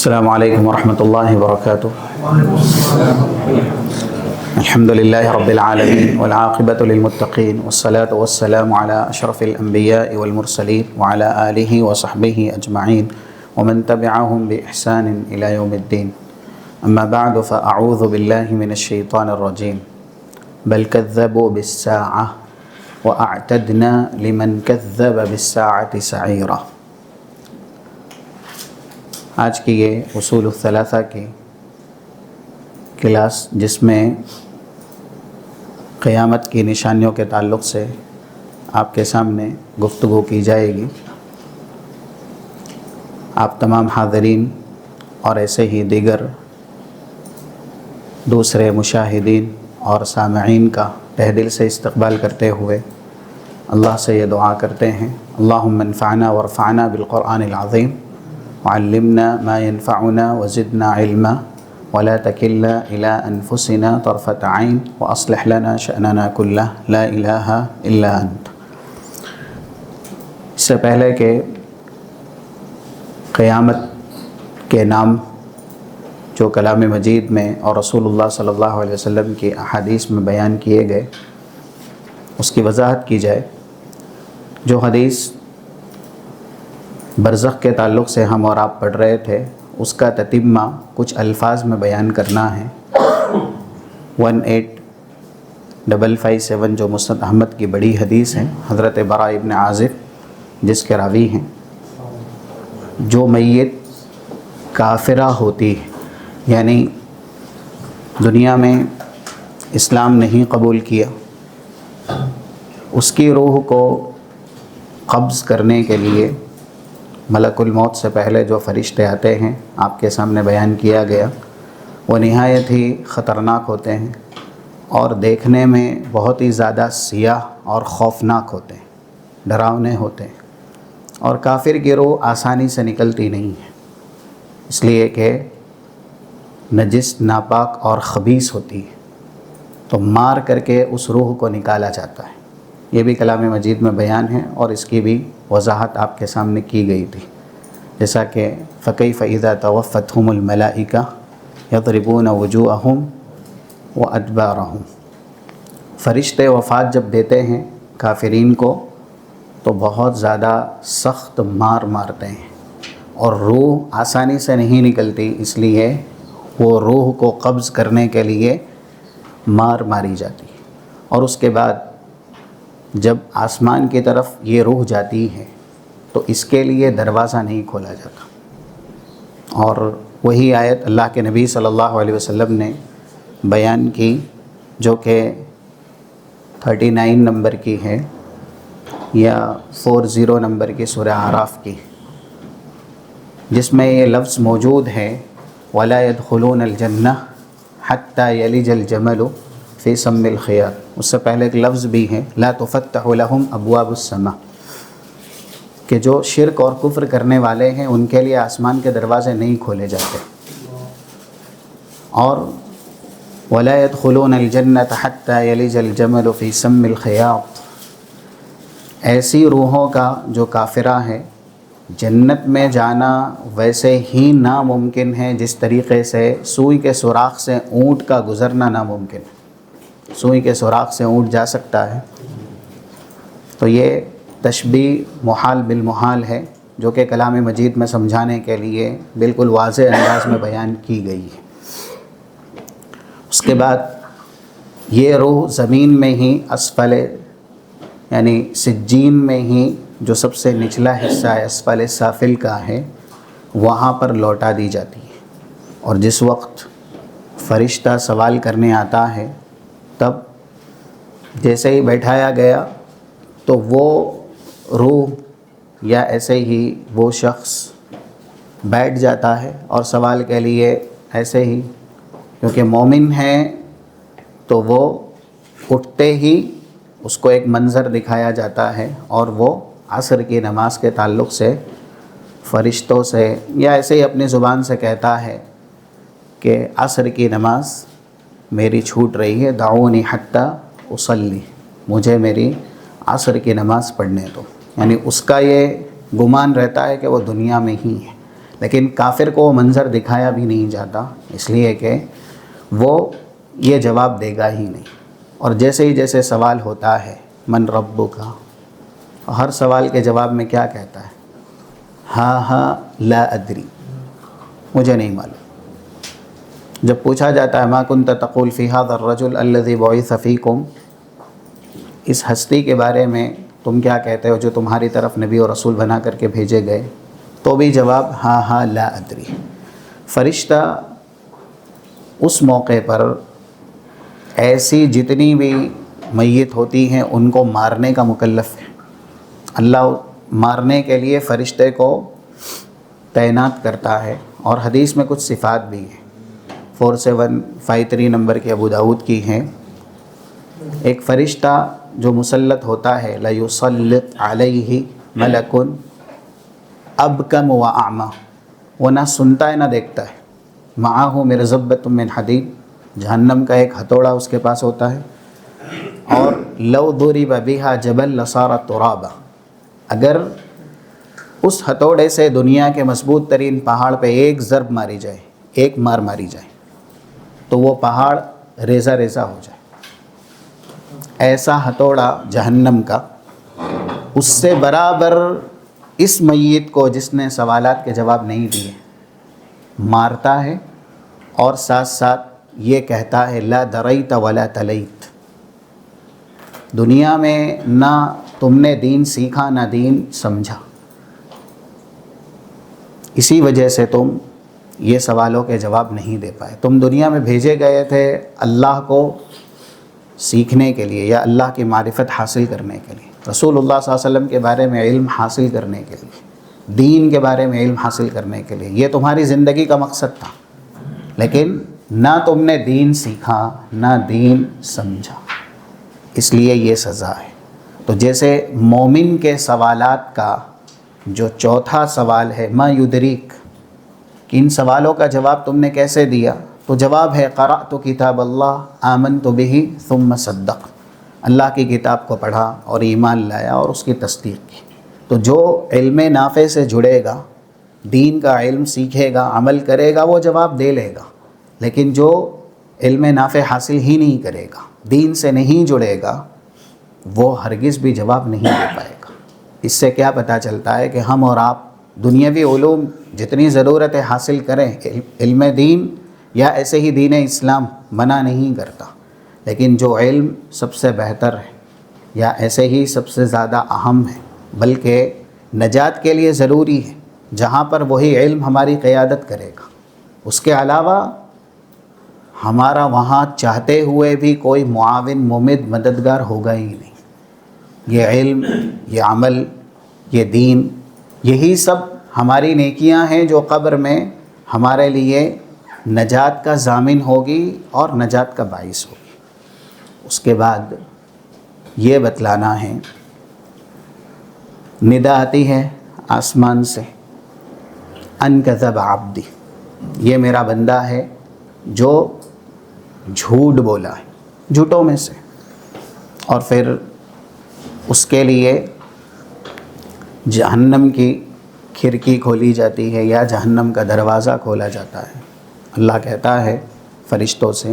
السلام علیکم ورحمۃ اللہ وبرکاتہ۔ الحمد للہ رب العالمین والعاقبۃ للمتقین والصلاة والسلام علی اشرف الانبیاء والمرسلین وعلی آلہ وصحبہ اجمعین ومن تبعہم بإحسان الی یوم الدین، اما بعد فاعوذ باللہ من الشیطان الرجیم، بل کذبوا بالساعۃ واعتدنا لمن کذب بالساعۃ سعیرا۔ آج کی یہ اصول الثلاثہ کی کلاس، جس میں قیامت کی نشانیوں کے تعلق سے آپ کے سامنے گفتگو کی جائے گی، آپ تمام حاضرین اور ایسے ہی دیگر دوسرے مشاہدین اور سامعین کا تہ دل سے استقبال کرتے ہوئے اللہ سے یہ دعا کرتے ہیں، اللہم انفعنا وارفعنا بالقرآن العظیم وعلمنا ما ينفعنا وزدنا علما ولا تكلنا إلى أنفسنا طرفة عين وأصلح لنا شأننا كله لا إله إلا أنت۔ اس سے پہلے کہ قیامت کے نام جو کلام مجید میں اور رسول اللہ صلی اللہ علیہ وسلم کی احادیث میں بیان کیے گئے، اس کی وضاحت کی جائے۔ جو حدیث برزخ کے تعلق سے ہم اور آپ پڑھ رہے تھے، اس کا تتمہ کچھ الفاظ میں بیان کرنا ہے۔ 18557 جو مسند احمد کی بڑی حدیث ہے، حضرت براء ابن عازب جس کے راوی ہیں، جو میت کافرہ ہوتی ہے، یعنی دنیا میں اسلام نہیں قبول کیا، اس کی روح کو قبض کرنے کے لیے ملک الموت سے پہلے جو فرشتے آتے ہیں، آپ کے سامنے بیان کیا گیا، وہ نہایت ہی خطرناک ہوتے ہیں اور دیکھنے میں بہت ہی زیادہ سیاہ اور خوفناک ہوتے ہیں، ڈراؤنے ہوتے ہیں، اور کافر کی روح آسانی سے نکلتی نہیں ہے، اس لیے کہ نجس، ناپاک اور خبیث ہوتی ہے، تو مار کر کے اس روح کو نکالا جاتا ہے۔ یہ بھی کلام مجید میں بیان ہے اور اس کی بھی وضاحت آپ کے سامنے کی گئی تھی، جیسا کہ فَكَيْفَ إِذَا تَوَفَّتْهُمُ الْمَلَائِكَةُ يَضْرِبُونَ وُجُوهَهُمْ وَأَدْبَارَهُمْ۔ فرشتے وفات جب دیتے ہیں کافرین کو تو بہت زیادہ سخت مار مارتے ہیں، اور روح آسانی سے نہیں نکلتی، اس لیے وہ روح کو قبض کرنے کے لیے مار ماری جاتی ہے، اور اس کے بعد جب آسمان کی طرف یہ روح جاتی ہے تو اس کے لیے دروازہ نہیں کھولا جاتا، اور وہی آیت اللہ کے نبی صلی اللہ علیہ وسلم نے بیان کی، جو کہ 39 نمبر کی ہے یا 40 نمبر کی سورہ اعراف کی، جس میں یہ لفظ موجود ہے وَلَا يَدْخُلُونَ الْجَنَّةَ حَتَّى يَلِجَ الْجَمَلُ فِي سَمِّ الْخِيَاطِ۔ اس سے پہلے ایک لفظ بھی ہے لَا تُفَتَّحُ لَهُمْ أَبْوَابُ السَّمَاءِ، کہ جو شرک اور کفر کرنے والے ہیں ان کے لیے آسمان کے دروازے نہیں کھولے جاتے، اور وَلَا يَدْخُلُونَ الْجَنَّةَ حَتَّى يَلِجَ الْجَمَلُ فِي سَمِّ الْخِيَاطِ۔ ایسی روحوں کا جو کافرہ ہے، جنت میں جانا ویسے ہی ناممکن ہے جس طریقے سے سوئی کے سوراخ سے اونٹ کا گزرنا ناممکن ہے۔ سوئی کے سوراخ سے اونٹ جا سکتا ہے؟ تو یہ تشبیہ محال بالمحال ہے، جو کہ کلام مجید میں سمجھانے کے لیے بالکل واضح انداز میں بیان کی گئی ہے۔ اس کے بعد یہ روح زمین میں ہی اسفل، یعنی سجین میں ہی جو سب سے نچلا حصہ ہے، اسفل سافل کا ہے، وہاں پر لوٹا دی جاتی ہے، اور جس وقت فرشتہ سوال کرنے آتا ہے تب جیسے ہی بیٹھایا گیا تو وہ روح یا ایسے ہی وہ شخص بیٹھ جاتا ہے، اور سوال کے لیے ایسے ہی، کیونکہ مومن ہے تو وہ اٹھتے ہی اس کو ایک منظر دکھایا جاتا ہے، اور وہ عصر کی نماز کے تعلق سے فرشتوں سے یا ایسے ہی اپنی زبان سے کہتا ہے کہ عصر کی نماز میری چھوٹ رہی ہے، دعونی حتی اصلی، مجھے میری عصر کی نماز پڑھنے دو، یعنی اس کا یہ گمان رہتا ہے کہ وہ دنیا میں ہی ہے، لیکن کافر کو وہ منظر دکھایا بھی نہیں جاتا، اس لیے کہ وہ یہ جواب دے گا ہی نہیں۔ اور جیسے ہی جیسے سوال ہوتا ہے من ربک، ہر سوال کے جواب میں کیا کہتا ہے؟ ہاں ہاں لا ادری، مجھے نہیں معلوم۔ جب پوچھا جاتا ہے ما کنت تقول فی ھذا الرجل الذی بعث فیکم، اس ہستی کے بارے میں تم کیا کہتے ہو جو تمہاری طرف نبی اور رسول بنا کر کے بھیجے گئے، تو بھی جواب ہاں ہاں لا ادری۔ فرشتہ اس موقع پر ایسی جتنی بھی میت ہوتی ہیں ان کو مارنے کا مکلف ہے۔ اللہ مارنے کے لیے فرشتے کو تعینات کرتا ہے، اور حدیث میں کچھ صفات بھی ہیں، 4753 نمبر کی ابو داؤد کی ہیں۔ ایک فرشتہ جو مسلط ہوتا ہے لَيُسَلِّطْ عَلَيْهِ مَلَكٌ أَبْكَمُ وَأَعْمَى، وہ نہ سنتا ہے نہ دیکھتا ہے، مَعَهُ مِرْزَبَّةٌ مِّنْ حَدِيدٍ، جہنم کا ایک ہتھوڑا اس کے پاس ہوتا ہے، اور لَوْ ضُرِبَ بِهَا جَبَلٌ لَصَارَ تُرَابًا، اگر اس ہتھوڑے سے دنیا کے مضبوط ترین پہاڑ پہ ایک ضرب ماری جائے، ایک مار ماری جائے، تو وہ پہاڑ ریزہ ریزہ ہو جائے۔ ایسا ہتھوڑا جہنم کا، اس سے برابر اس میت کو جس نے سوالات کے جواب نہیں دیے مارتا ہے، اور ساتھ ساتھ یہ کہتا ہے لا دریت ولا تلیت، دنیا میں نہ تم نے دین سیکھا نہ دین سمجھا، اسی وجہ سے تم یہ سوالوں کے جواب نہیں دے پائے۔ تم دنیا میں بھیجے گئے تھے اللہ کو سیکھنے کے لیے یا اللہ کی معرفت حاصل کرنے کے لیے، رسول اللہ صلی اللہ علیہ وسلم کے بارے میں علم حاصل کرنے کے لیے، دین کے بارے میں علم حاصل کرنے کے لیے، یہ تمہاری زندگی کا مقصد تھا، لیکن نہ تم نے دین سیکھا نہ دین سمجھا، اس لیے یہ سزا ہے۔ تو جیسے مومن کے سوالات کا جو چوتھا سوال ہے ما یدریک، کہ ان سوالوں کا جواب تم نے کیسے دیا، تو جواب ہے قرأت کتاب اللہ آمنت بہ ثم صدق، اللہ کی کتاب کو پڑھا اور ایمان لایا اور اس کی تصدیق کی۔ تو جو علم نافع سے جڑے گا، دین کا علم سیکھے گا، عمل کرے گا، وہ جواب دے لے گا، لیکن جو علم نافع حاصل ہی نہیں کرے گا، دین سے نہیں جڑے گا، وہ ہرگز بھی جواب نہیں دے پائے گا۔ اس سے کیا پتہ چلتا ہے کہ ہم اور آپ دنیاوی علوم جتنی ضرورت ہے حاصل کریں، علم دین یا ایسے ہی دین اسلام منع نہیں کرتا، لیکن جو علم سب سے بہتر ہے یا ایسے ہی سب سے زیادہ اہم ہے، بلکہ نجات کے لیے ضروری ہے، جہاں پر وہی علم ہماری قیادت کرے گا، اس کے علاوہ ہمارا وہاں چاہتے ہوئے بھی کوئی معاون ممد مددگار ہوگا ہی نہیں۔ یہ علم، یہ عمل، یہ دین، یہی سب ہماری نیکیاں ہیں جو قبر میں ہمارے لیے نجات کا ضامن ہوگی اور نجات کا باعث ہوگی۔ اس کے بعد یہ بتلانا ہے، ندا آتی ہے آسمان سے ان کذب عبدی، یہ میرا بندہ ہے جو جھوٹ بولا ہے، جھوٹوں میں سے، اور پھر اس کے لیے جہنم کی کھڑکی کھولی جاتی ہے یا جہنم کا دروازہ کھولا جاتا ہے۔ اللہ کہتا ہے فرشتوں سے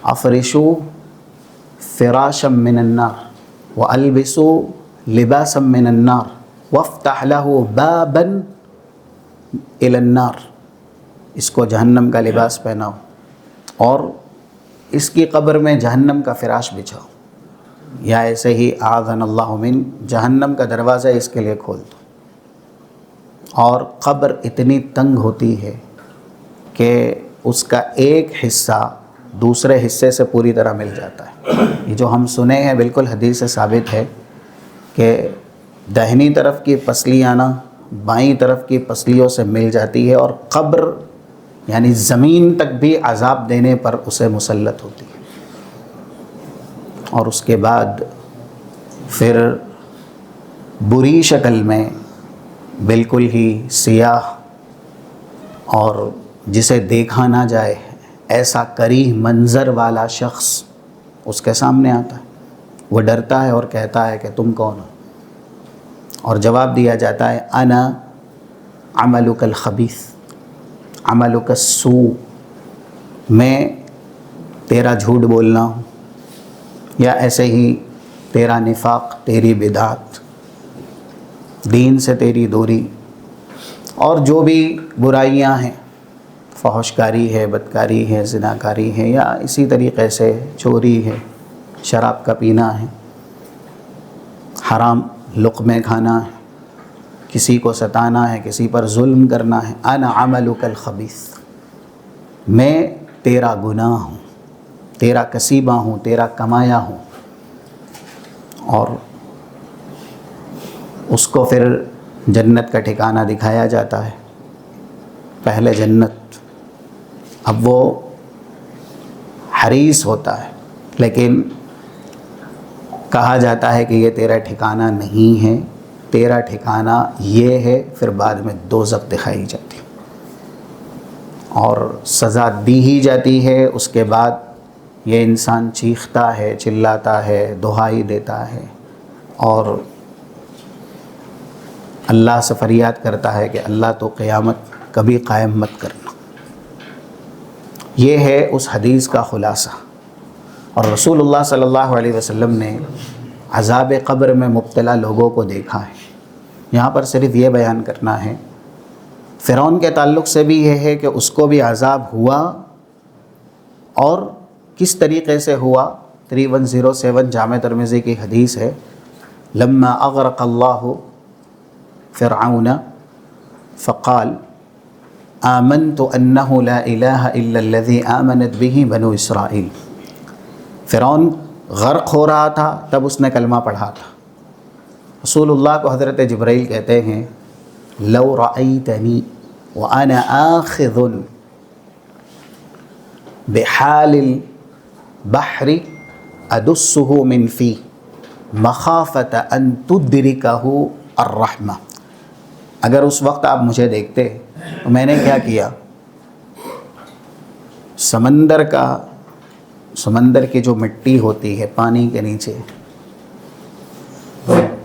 افرشوا فراشا من النار والبسوا لباسا من النار وافتح له بابا الى النار، اس کو جہنم کا لباس پہناؤ اور اس کی قبر میں جہنم کا فراش بچھاؤ، یا ایسے ہی اعاذنا اللہ من، جہنم کا دروازہ اس کے لیے کھول دو۔ اور قبر اتنی تنگ ہوتی ہے کہ اس کا ایک حصہ دوسرے حصے سے پوری طرح مل جاتا ہے۔ یہ جو ہم سنے ہیں بالکل حدیث سے ثابت ہے کہ داہنی طرف کی پسلیاں نا بائیں طرف کی پسلیوں سے مل جاتی ہے، اور قبر یعنی زمین تک بھی عذاب دینے پر اسے مسلط ہوتی ہے۔ اور اس کے بعد پھر بری شکل میں بالکل ہی سیاہ اور جسے دیکھا نہ جائے ایسا کریہ منظر والا شخص اس کے سامنے آتا ہے۔ وہ ڈرتا ہے اور کہتا ہے کہ تم کون ہو؟ اور جواب دیا جاتا ہے انا عملک الخبیث عملک السوء، میں تیرا جھوٹ بولنا ہوں، یا ایسے ہی تیرا نفاق، تیری بدعت، دین سے تیری دوری، اور جو بھی برائیاں ہیں، فحش کاری ہے، بدکاری ہے، زناکاری ہے، یا اسی طریقے سے چوری ہے، شراب کا پینا ہے، حرام لقمے کھانا ہے، کسی کو ستانا ہے، کسی پر ظلم کرنا ہے، انا عملک الخبیث، میں تیرا گناہ ہوں، تیرا کسیبہ ہوں، تیرا کمایا ہوں۔ اور اس کو پھر جنت کا ٹھکانہ دکھایا جاتا ہے، پہلے جنت، اب وہ حریص ہوتا ہے، لیکن کہا جاتا ہے کہ یہ تیرا ٹھکانہ نہیں ہے، تیرا ٹھکانہ یہ ہے، پھر بعد میں دوزخ دکھائی جاتی اور سزا دی ہی جاتی ہے۔ اس کے بعد یہ انسان چیختا ہے، چلاتا ہے، دہائی دیتا ہے اور اللہ سے فریاد کرتا ہے کہ اللہ تو قیامت کبھی قائم مت کرنا۔ یہ ہے اس حدیث کا خلاصہ۔ اور رسول اللہ صلی اللہ علیہ وسلم نے عذاب قبر میں مبتلا لوگوں کو دیکھا ہے۔ یہاں پر صرف یہ بیان کرنا ہے، فرعون کے تعلق سے بھی یہ ہے کہ اس کو بھی عذاب ہوا، اور کس طریقے سے ہوا۔ 3107 جامع ترمذی کی حدیث ہے، لما اغرق اللہ فرعون فقال آمنت انہ لا الہ الا الذی آمنت بہ بنو اسرائیل۔ فرعون غرق ہو رہا تھا، تب اس نے کلمہ پڑھا تھا۔ رسول اللہ کو حضرت جبرائیل کہتے ہیں، لو رأیتنی وانا آخذ بحال البحر ادسہ من فی مخافۃ ان تدرکہ الرحمہ۔ اگر اس وقت آپ مجھے دیکھتے تو میں نے کیا کیا، سمندر کی جو مٹی ہوتی ہے پانی کے نیچے،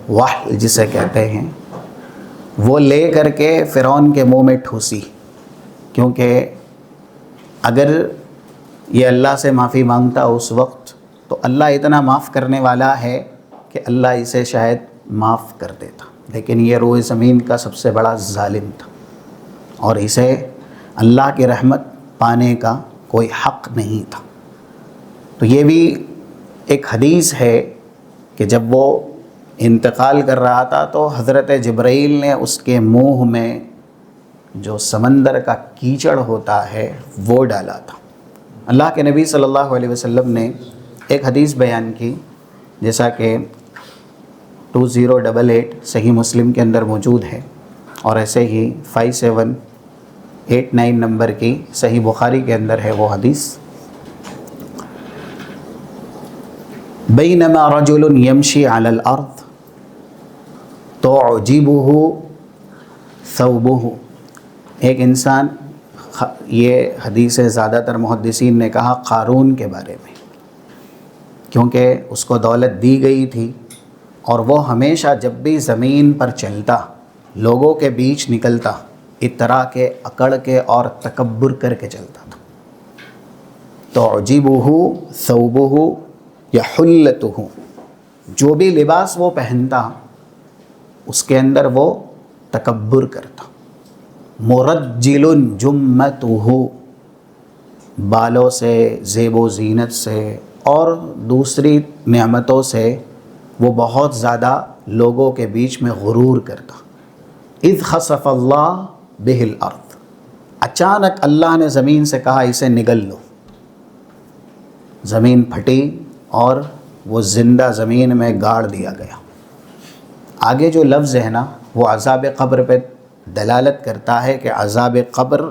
وحل جسے کہتے ہیں، وہ لے کر کے فرعون کے منہ میں ٹھوسی، کیونکہ اگر یہ اللہ سے معافی مانگتا اس وقت تو اللہ اتنا معاف کرنے والا ہے کہ اللہ اسے شاید معاف کر دیتا، لیکن یہ روئے زمین کا سب سے بڑا ظالم تھا اور اسے اللہ کی رحمت پانے کا کوئی حق نہیں تھا۔ تو یہ بھی ایک حدیث ہے کہ جب وہ انتقال کر رہا تھا تو حضرت جبرائیل نے اس کے منہ میں جو سمندر کا کیچڑ ہوتا ہے وہ ڈالا تھا۔ اللہ کے نبی صلی اللہ علیہ وسلم نے ایک حدیث بیان کی، جیسا کہ 2088 صحیح مسلم کے اندر موجود ہے، اور ایسے ہی 5789 نمبر کی صحیح بخاری کے اندر ہے وہ حدیث، بینما رجل یمشی علی الارض تعجبہ ثوبہ۔ ایک انسان، یہ حدیث زیادہ تر محدثین نے کہا قارون کے بارے میں، کیونکہ اس کو دولت دی گئی تھی اور وہ ہمیشہ جب بھی زمین پر چلتا، لوگوں کے بیچ نکلتا، اترا کے، اکڑ کے اور تکبر کر کے چلتا تھا۔ تعجبہ ثوبہ یا حلتہ، جو بھی لباس وہ پہنتا اس کے اندر وہ تکبر کرتا۔ مرجل جمتہ، بالوں سے، زیب و زینت سے اور دوسری نعمتوں سے وہ بہت زیادہ لوگوں کے بیچ میں غرور کرتا۔ اذ خسف اللہ بہ الارض، اچانک اللہ نے زمین سے کہا اسے نگل لو، زمین پھٹی اور وہ زندہ زمین میں گاڑ دیا گیا۔ آگے جو لفظ ہے نا وہ عذاب قبر پہ دلالت کرتا ہے کہ عذاب قبر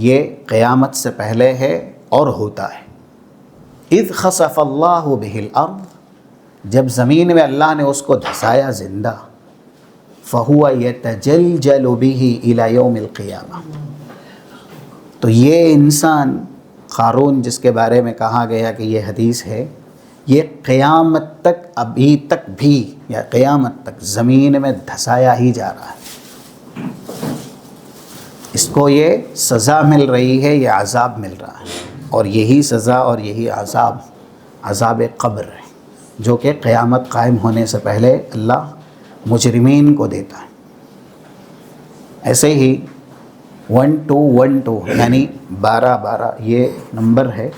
یہ قیامت سے پہلے ہے اور ہوتا ہے۔ اذ خسف اللہ بہ الارض، جب زمین میں اللہ نے اس کو دھسایا زندہ، فہو یتجلجل بہ الی یوم القیامہ، تو یہ انسان قارون جس کے بارے میں کہا گیا کہ یہ حدیث ہے، یہ قیامت تک، ابھی تک بھی یا قیامت تک زمین میں دھسایا ہی جا رہا ہے۔ اس کو یہ سزا مل رہی ہے، یہ عذاب مل رہا ہے، اور یہی سزا اور یہی عذاب عذاب قبر ہے، جو کہ قیامت قائم ہونے سے پہلے اللہ مجرمین کو دیتا ہے۔ ایسے ہی 1212 یعنی 12 یہ نمبر ہے۔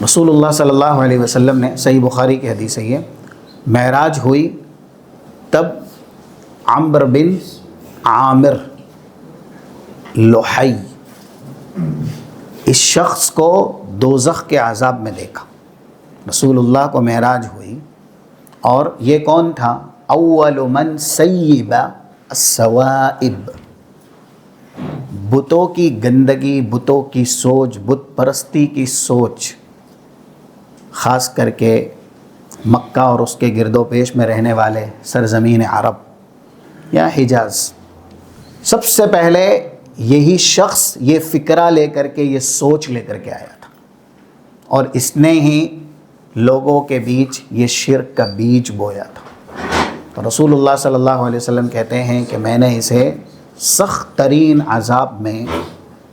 رسول اللہ صلی اللہ علیہ وسلم نے، صحیح بخاری کی حدیث ہے یہ، معراج ہوئی تب عمرو بن عامر لوحی اس شخص کو دوزخ کے عذاب میں دیکھا۔ رسول اللہ کو معراج ہوئی، اور یہ کون تھا؟ اول من سیب السوائب، بتوں کی گندگی، بتوں کی سوچ، بت پرستی کی سوچ، خاص کر کے مکہ اور اس کے گرد و پیش میں رہنے والے سرزمین عرب یا حجاز، سب سے پہلے یہی شخص یہ فکرہ لے کر کے، یہ سوچ لے کر کے آیا تھا، اور اس نے ہی لوگوں کے بیچ یہ شرک کا بیج بویا تھا۔ تو رسول اللہ صلی اللہ علیہ وسلم کہتے ہیں کہ میں نے اسے سخت ترین عذاب میں،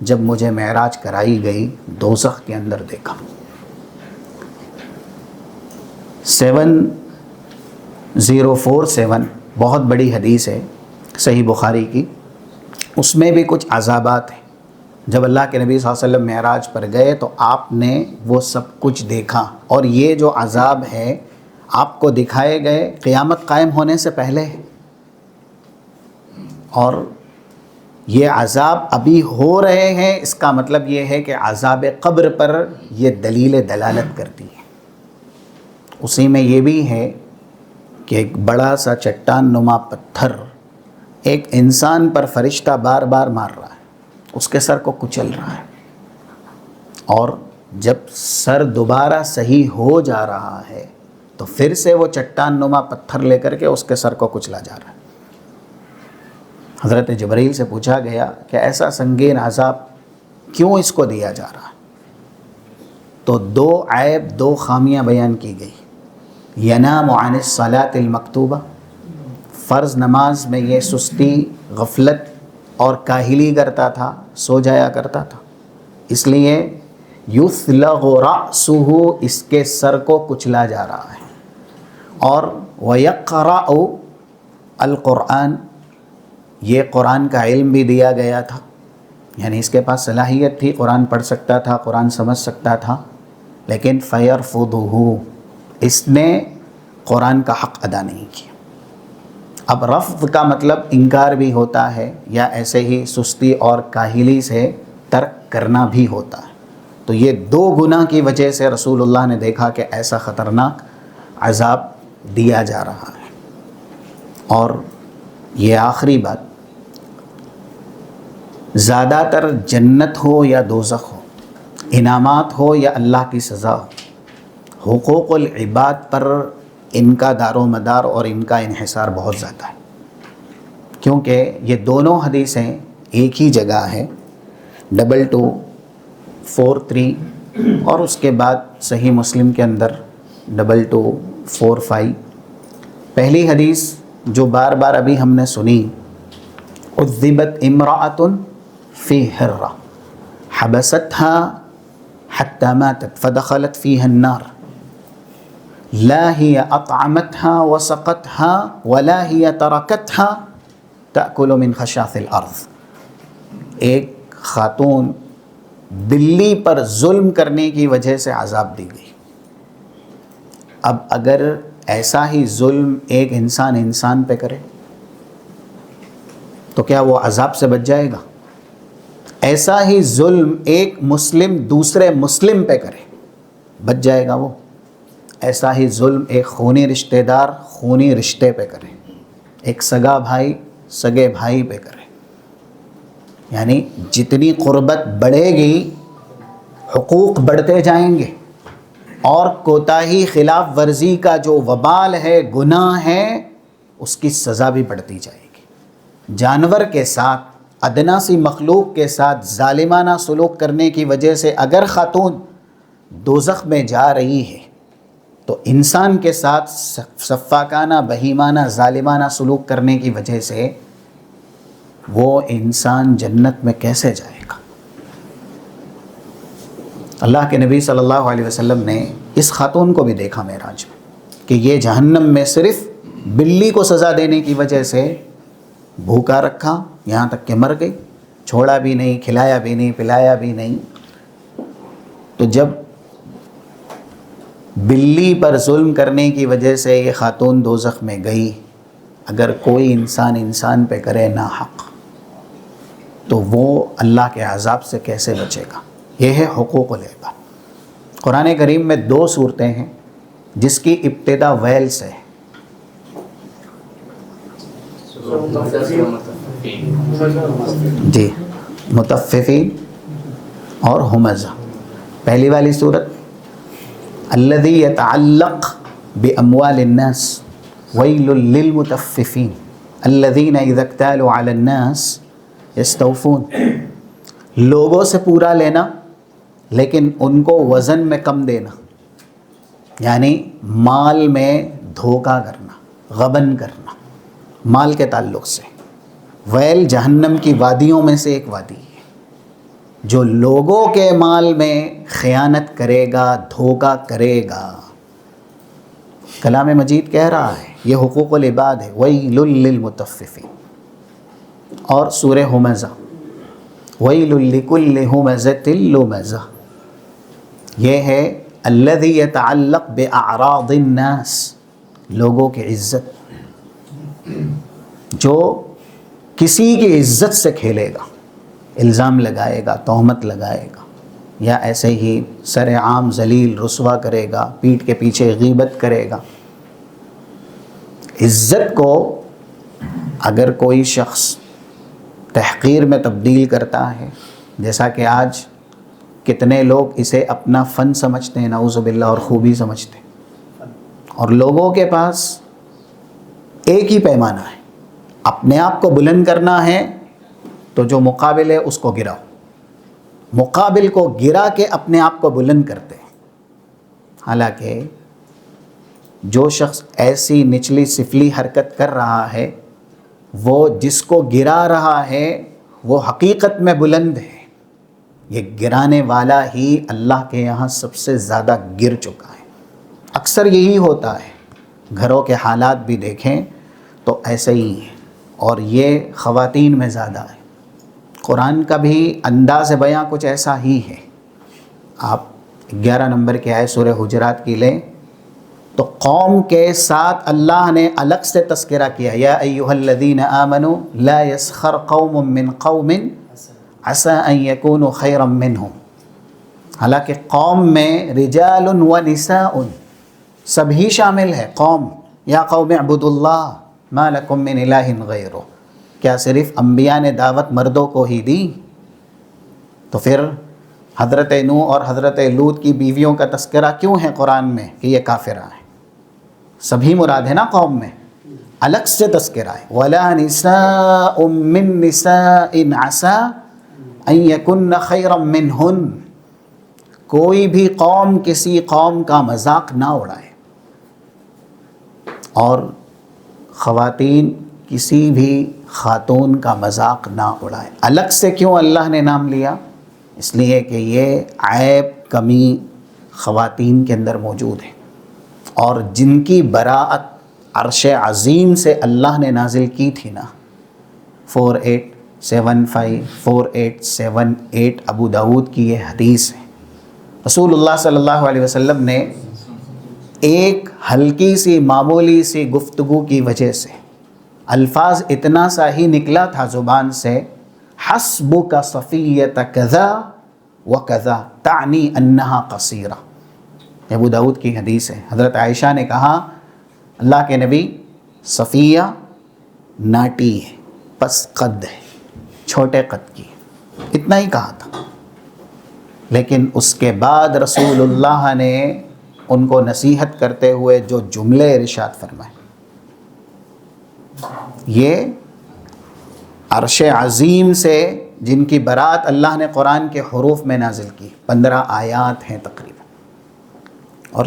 جب مجھے معراج کرائی گئی، دوزخ کے اندر دیکھا۔ 7047 بہت بڑی حدیث ہے صحیح بخاری کی، اس میں بھی کچھ عذابات ہیں۔ جب اللہ کے نبی صلی اللہ علیہ وسلم معراج پر گئے تو آپ نے وہ سب کچھ دیکھا، اور یہ جو عذاب ہے آپ کو دکھائے گئے قیامت قائم ہونے سے پہلے، اور یہ عذاب ابھی ہو رہے ہیں۔ اس کا مطلب یہ ہے کہ عذاب قبر پر یہ دلیل دلالت کرتی ہے۔ اسی میں یہ بھی ہے کہ ایک بڑا سا چٹان نما پتھر ایک انسان پر فرشتہ بار بار مار رہا ہے، اس کے سر کو کچل رہا ہے، اور جب سر دوبارہ صحیح ہو جا رہا ہے تو پھر سے وہ چٹان نما پتھر لے کر کے اس کے سر کو کچلا جا رہا ہے۔ حضرت جبرائیل سے پوچھا گیا کہ ایسا سنگین عذاب کیوں اس کو دیا جا رہا ہے؟ تو 2 عیب، 2 خامیاں بیان کی گئی۔ ینام عن الصلاۃ المکتوبہ، فرض نماز میں یہ سستی، غفلت اور کاہلی کرتا تھا، سو جایا کرتا تھا، اس لیے یُثْلَغُ رَأْسُهُ، اس کے سر کو کچلا جا رہا ہے۔ اور وَيَقْرَأُ القرآن، یہ قرآن کا علم بھی دیا گیا تھا، یعنی اس کے پاس صلاحیت تھی، قرآن پڑھ سکتا تھا، قرآن سمجھ سکتا تھا، لیکن فَيَرْفُضُهُ، اس نے قرآن کا حق ادا نہیں کیا۔ اب رفض کا مطلب انکار بھی ہوتا ہے، یا ایسے ہی سستی اور کاہلی سے ترک کرنا بھی ہوتا ہے۔ تو یہ 2 گناہ کی وجہ سے رسول اللہ نے دیکھا کہ ایسا خطرناک عذاب دیا جا رہا ہے۔ اور یہ آخری بات، زیادہ تر جنت ہو یا دوزخ ہو، انعامات ہو یا اللہ کی سزا ہو، حقوق العباد پر ان کا دار و مدار اور ان کا انحصار بہت زیادہ ہے، کیونکہ یہ دونوں حدیثیں ایک ہی جگہ ہے، 2243، اور اس کے بعد صحیح مسلم کے اندر 2245۔ پہلی حدیث جو بار بار ابھی ہم نے سنی، عذبت امرأۃ فی حرہ حبستها حتی ماتت فدخلت فیہا النار لا ہی اطعمتها وسقتها ولا ہی ترکتها تأکل من خشاث الارض۔ ایک خاتون بلی پر ظلم کرنے کی وجہ سے عذاب دی گئی۔ اب اگر ایسا ہی ظلم ایک انسان پہ کرے تو کیا وہ عذاب سے بچ جائے گا؟ ایسا ہی ظلم ایک مسلم دوسرے مسلم پہ کرے، بچ جائے گا وہ؟ ایسا ہی ظلم ایک خونی رشتہ دار خونی رشتے پہ کرے، ایک سگا بھائی سگے بھائی پہ کرے، یعنی جتنی قربت بڑھے گی حقوق بڑھتے جائیں گے، اور کوتاہی خلاف ورزی کا جو وبال ہے، گناہ ہے، اس کی سزا بھی بڑھتی جائے گی۔ جانور کے ساتھ، ادنا سی مخلوق کے ساتھ ظالمانہ سلوک کرنے کی وجہ سے اگر خاتون دوزخ میں جا رہی ہے تو انسان کے ساتھ سفاکانہ، بہیمانہ، ظالمانہ سلوک کرنے کی وجہ سے وہ انسان جنت میں کیسے جائے گا؟ اللہ کے نبی صلی اللہ علیہ وسلم نے اس خاتون کو بھی دیکھا معراج میں کہ یہ جہنم میں صرف بلی کو سزا دینے کی وجہ سے بھوکا رکھا، یہاں تک کہ مر گئی، چھوڑا بھی نہیں، کھلایا بھی نہیں، پلایا بھی نہیں۔ تو جب بلی پر ظلم کرنے کی وجہ سے یہ خاتون دوزخ میں گئی، اگر کوئی انسان پہ کرے ناحق تو وہ اللہ کے عذاب سے کیسے بچے گا؟ یہ ہے حقوق العباد۔ قرآن کریم میں 2 صورتیں ہیں جس کی ابتدا ویل سے ہے۔ جی، مطففین اور ہمزہ۔ پہلی والی صورت الذی یتعلق باموال الناس ویل للمطففین الذین اذا اکتالوا علی الناس یستوفون، لوگوں سے پورا لینا لیکن ان کو وزن میں کم دینا، یعنی مال میں دھوکہ کرنا، غبن کرنا مال کے تعلق سے۔ ویل جہنم کی وادیوں میں سے ایک وادی ہے۔ جو لوگوں کے مال میں خیانت کرے گا، دھوکہ کرے گا، کلام مجید کہہ رہا ہے یہ حقوق العباد ہے، ویل للمطففین۔ اور سورہ ہمزہ ویل لکل ہمزۃ لمزہ، یہ ہے الذی یتعلق باعراض الناس، لوگوں کی عزت، جو کسی کی عزت سے کھیلے گا، الزام لگائے گا، تہمت لگائے گا، یا ایسے ہی سر عام ذلیل رسوا کرے گا، پیٹھ کے پیچھے غیبت کرے گا۔ عزت کو اگر کوئی شخص تحقیر میں تبدیل کرتا ہے، جیسا کہ آج کتنے لوگ اسے اپنا فن سمجھتے ہیں، نعوذ باللہ، اور خوبی سمجھتے ہیں، اور لوگوں کے پاس ایک ہی پیمانہ ہے، اپنے آپ کو بلند کرنا ہے تو جو مقابل ہے اس کو گراؤ، مقابل کو گرا کے اپنے آپ کو بلند کرتے ہیں۔ حالانکہ جو شخص ایسی نچلی سفلی حرکت کر رہا ہے، وہ جس کو گرا رہا ہے وہ حقیقت میں بلند ہے، یہ گرانے والا ہی اللہ کے یہاں سب سے زیادہ گر چکا ہے۔ اکثر یہی ہوتا ہے، گھروں کے حالات بھی دیکھیں تو ایسے ہی ہیں، اور یہ خواتین میں زیادہ ہے۔ قرآن کا بھی انداز بیاں کچھ ایسا ہی ہے۔ آپ 11 نمبر کی آیت سورہ حجرات کی لیں تو قوم کے ساتھ اللہ نے الگ سے تذکرہ کیا، یا ایھا الذین آمنوا لا یسخر قوم من قوم عسى ان یکونوا خیرا منہم، حالانکہ قوم میں رجال و نساء سبھی شامل ہے۔ قوم، یا قوم اعبدوا اللہ ما لکم من الہ غیرہ، کیا صرف انبیاء نے دعوت مردوں کو ہی دی؟ تو پھر حضرت نوح اور حضرت لوط کی بیویوں کا تذکرہ کیوں ہے قرآن میں کہ یہ کافرہ ہیں؟ سبھی مراد ہے نا، قوم میں الگ سے تذکرہ ہے۔ وَلَا نِسَاءٌ مِّن نِّسَاءٍ عَسَىٰ أَن يَكُنَّ خَيْرًا مِّنْهُنَّ، کوئی بھی قوم کسی قوم کا مذاق نہ اڑائے، اور خواتین کسی بھی خاتون کا مذاق نہ اڑائے۔ الگ سے کیوں اللہ نے نام لیا؟ اس لیے کہ یہ عیب، کمی خواتین کے اندر موجود ہے، اور جن کی براءت عرش عظیم سے اللہ نے نازل کی تھی نا، 4875 ابو داود کی یہ حدیث ہے۔ رسول اللہ صلی اللہ علیہ وسلم نے ایک ہلکی سی معمولی سی گفتگو کی وجہ سے الفاظ اتنا سا ہی نکلا تھا زبان سے، حسبک صفیۃ کذا و کذا تعنی انہا قصیرہ، ابو داود کی حدیث ہے۔ حضرت عائشہ نے کہا اللہ کے نبی، صفیہ ناٹی ہے، پس قد ہے، چھوٹے قد کی، اتنا ہی کہا تھا، لیکن اس کے بعد رسول اللہ نے ان کو نصیحت کرتے ہوئے جو جملے ارشاد فرمائے، یہ عرش عظیم سے جن کی برات اللہ نے قرآن کے حروف میں نازل کی، 15 آیات ہیں تقریباً، اور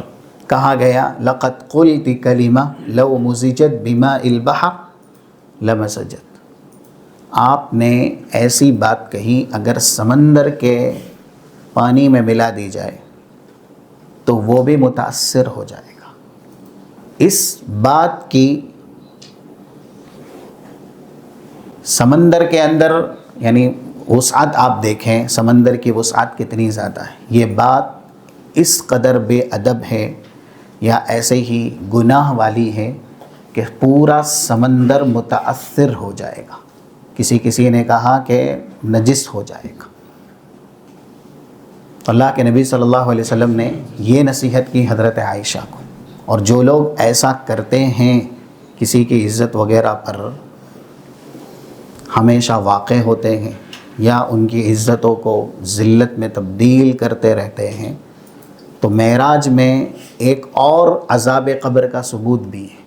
کہا گیا لقد قلت کلمہ لو مزجت بماء البحر لمسجت، آپ نے ایسی بات کہی اگر سمندر کے پانی میں ملا دی جائے تو وہ بھی متاثر ہو جائے گا۔ اس بات کی سمندر کے اندر یعنی وسعت آپ دیکھیں، سمندر کی وسعت کتنی زیادہ ہے، یہ بات اس قدر بے ادب ہے یا ایسے ہی گناہ والی ہے کہ پورا سمندر متاثر ہو جائے گا، کسی نے کہا کہ نجس ہو جائے گا۔ اللہ کے نبی صلی اللہ علیہ وسلم نے یہ نصیحت کی حضرت عائشہ کو، اور جو لوگ ایسا کرتے ہیں کسی کی عزت وغیرہ پر ہمیشہ واقع ہوتے ہیں یا ان کی عزتوں کو ذلت میں تبدیل کرتے رہتے ہیں، تو معراج میں ایک اور عذاب قبر کا ثبوت بھی ہے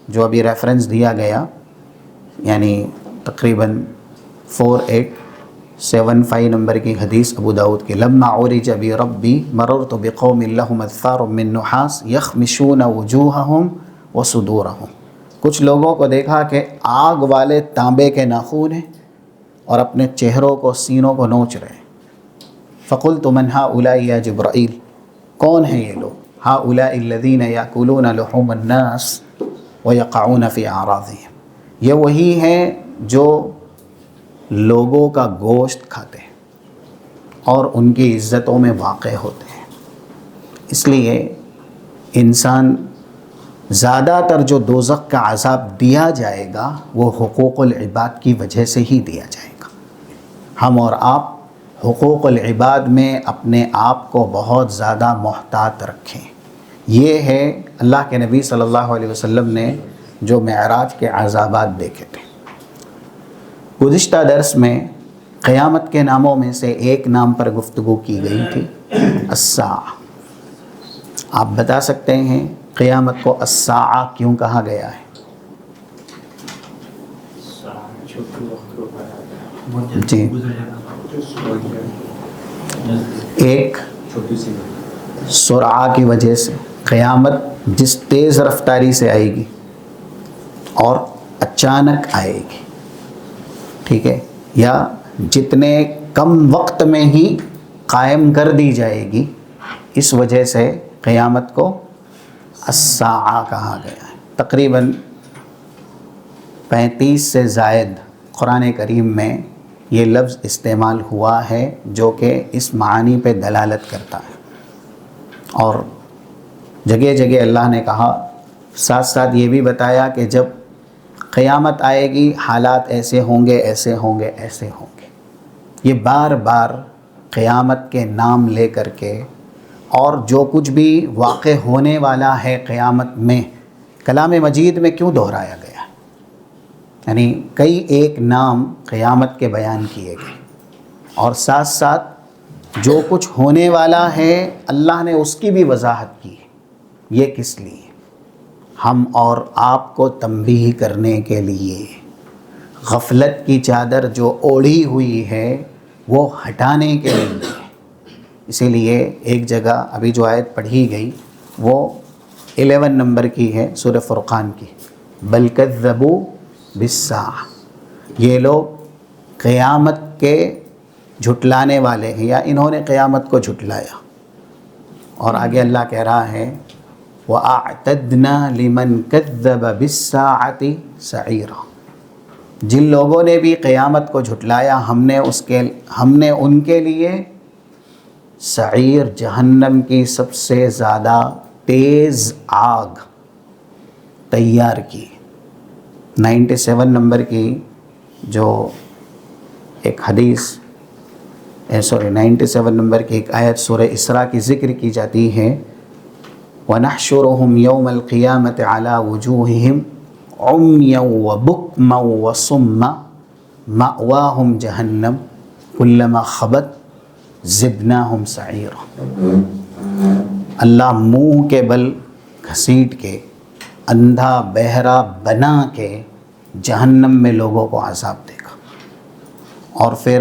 جو ابھی ریفرنس دیا گیا، یعنی تقریباً 4875 نمبر کی حدیث ابو داؤد کی، لما عرج بی ربی مررت بقوم لهم اظفار من نحاس یخمشون وجوہہم وصدورہم، کچھ لوگوں کو دیکھا کہ آگ والے تانبے کے ناخن ہیں اور اپنے چہروں کو سینوں کو نوچ رہے ہیں۔ فقلت من هؤلاء یا جبرائیل، کون ہیں یہ لوگ؟ هؤلاء الذین یاکلون لحوم الناس ویقعون فی اعراضہم، یہ وہی ہیں جو لوگوں کا گوشت کھاتے ہیں اور ان کی عزتوں میں واقع ہوتے ہیں۔ اس لیے انسان زیادہ تر جو دوزخ کا عذاب دیا جائے گا وہ حقوق العباد کی وجہ سے ہی دیا جائے گا۔ ہم اور آپ حقوق العباد میں اپنے آپ کو بہت زیادہ محتاط رکھیں۔ یہ ہے اللہ کے نبی صلی اللہ علیہ وسلم نے جو معراج کے عذابات دیکھے تھے۔ گزشتہ درس میں قیامت کے ناموں میں سے ایک نام پر گفتگو کی گئی تھی، الساعہ۔ آپ بتا سکتے ہیں قیامت کو الساعہ کیوں کہا گیا ہے؟ جی، ایک سرعہ کی وجہ سے، قیامت جس تیز رفتاری سے آئے گی اور اچانک آئے گی، ٹھیک ہے، یا جتنے کم وقت میں ہی قائم کر دی جائے گی، اس وجہ سے قیامت کو الساعہ کہا گیا ہے۔ تقریباً 35 سے زائد قرآن کریم میں یہ لفظ استعمال ہوا ہے جو کہ اس معنی پہ دلالت کرتا ہے، اور جگہ جگہ اللہ نے کہا، ساتھ ساتھ یہ بھی بتایا کہ جب قیامت آئے گی حالات ایسے ہوں گے، ایسے ہوں گے، ایسے ہوں گے۔ یہ بار بار قیامت کے نام لے کر کے اور جو کچھ بھی واقع ہونے والا ہے قیامت میں، کلام مجید میں کیوں دہرایا گیا؟ یعنی کئی ایک نام قیامت کے بیان کیے گئے، اور ساتھ ساتھ جو کچھ ہونے والا ہے اللہ نے اس کی بھی وضاحت کی ہے۔ یہ کس لیے؟ ہم اور آپ کو تنبیہ کرنے کے لیے، غفلت کی چادر جو اوڑھی ہوئی ہے وہ ہٹانے کے لیے۔ اسی لیے ایک جگہ ابھی جو آیت پڑھی گئی وہ 11 نمبر کی ہے سورہ فرقان کی، بل کذبوا بالساعہ، یہ لوگ قیامت کے جھٹلانے والے ہیں، یا انہوں نے قیامت کو جھٹلایا۔ اور آگے اللہ کہہ رہا ہے وَأَعْتَدْنَا لِمَنْ كَذَّبَ بِالسَّاعَةِ سَعِيرًا، جن لوگوں نے بھی قیامت کو جھٹلایا ہم نے ان کے لیے سعیر، جہنم کی سب سے زیادہ تیز آگ تیار کی۔ 97 نمبر کی جو ایک حدیث 97 نمبر کی ایک آیت سورہ اسراء کی ذکر کی جاتی ہے، وَنَحْشُرُهُمْ يَوْمَ الْقِيَامَةِ عَلَى وُجُوهِهِمْ عُمْيًا وَبُكْمًا وَصُمًّا مَأْوَاهُمْ جَهَنَّمُ كُلَّمَا خَبَتْ زِدْنَاهُمْ سَعِيرًا، اللہ منہ کے بل گھسیٹ کے، اندھا بہرا بنا کے جہنم میں لوگوں کو عذاب دے گا، اور پھر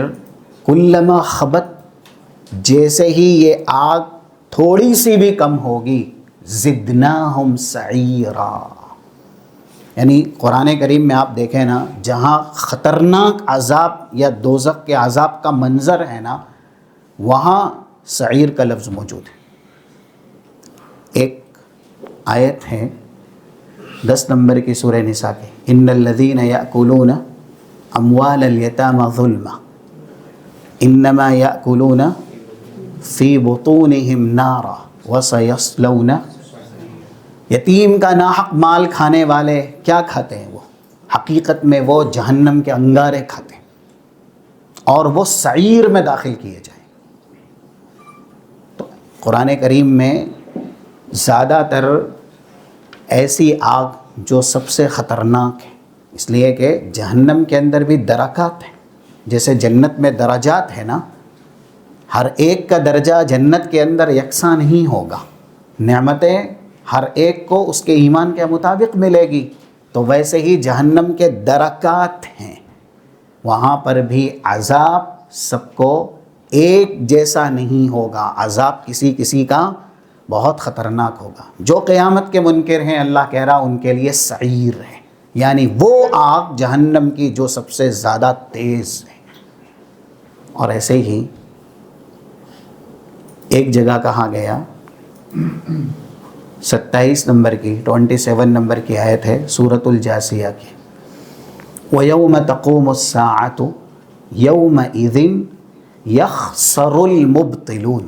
کلما خبت، جیسے ہی یہ آگ تھوڑی سی بھی کم ہوگی، زدناہم سعیرا. یعنی قرآن کریم میں آپ دیکھیں نا، جہاں خطرناک عذاب یا دوزخ کے عذاب کا منظر ہے نا، وہاں سعیر کا لفظ موجود ہے. ایک آیت ہے 10 نمبر کی سورہ نساء کی، ان الذین یأکلون اموال الیتامی ظلما انما یأکلون فی بطونہم نارا وسیصلون. یتیم کا ناحق مال کھانے والے کیا کھاتے ہیں؟ وہ حقیقت میں وہ جہنم کے انگارے کھاتے ہیں اور وہ سعیر میں داخل کیے جائیں. تو قرآن کریم میں زیادہ تر ایسی آگ جو سب سے خطرناک ہے، اس لیے کہ جہنم کے اندر بھی درکات ہیں. جیسے جنت میں درجات ہیں نا، ہر ایک کا درجہ جنت کے اندر یکساں نہیں ہوگا. نعمتیں ہر ایک کو اس کے ایمان کے مطابق ملے گی. تو ویسے ہی جہنم کے درکات ہیں، وہاں پر بھی عذاب سب کو ایک جیسا نہیں ہوگا. عذاب کسی کسی کا بہت خطرناک ہوگا. جو قیامت کے منکر ہیں، اللہ کہہ رہا ان کے لیے سعیر ہے، یعنی وہ آگ جہنم کی جو سب سے زیادہ تیز ہے. اور ایسے ہی ایک جگہ کہا گیا 27 نمبر کی 27 نمبر کی آیت ہے سورۃ الجاثیہ کی، وَيَوْمَ تَقُومُ السَّاعَةُ يَوْمَئِذٍ يَخْسَرُ الْمُبْطِلُونَ.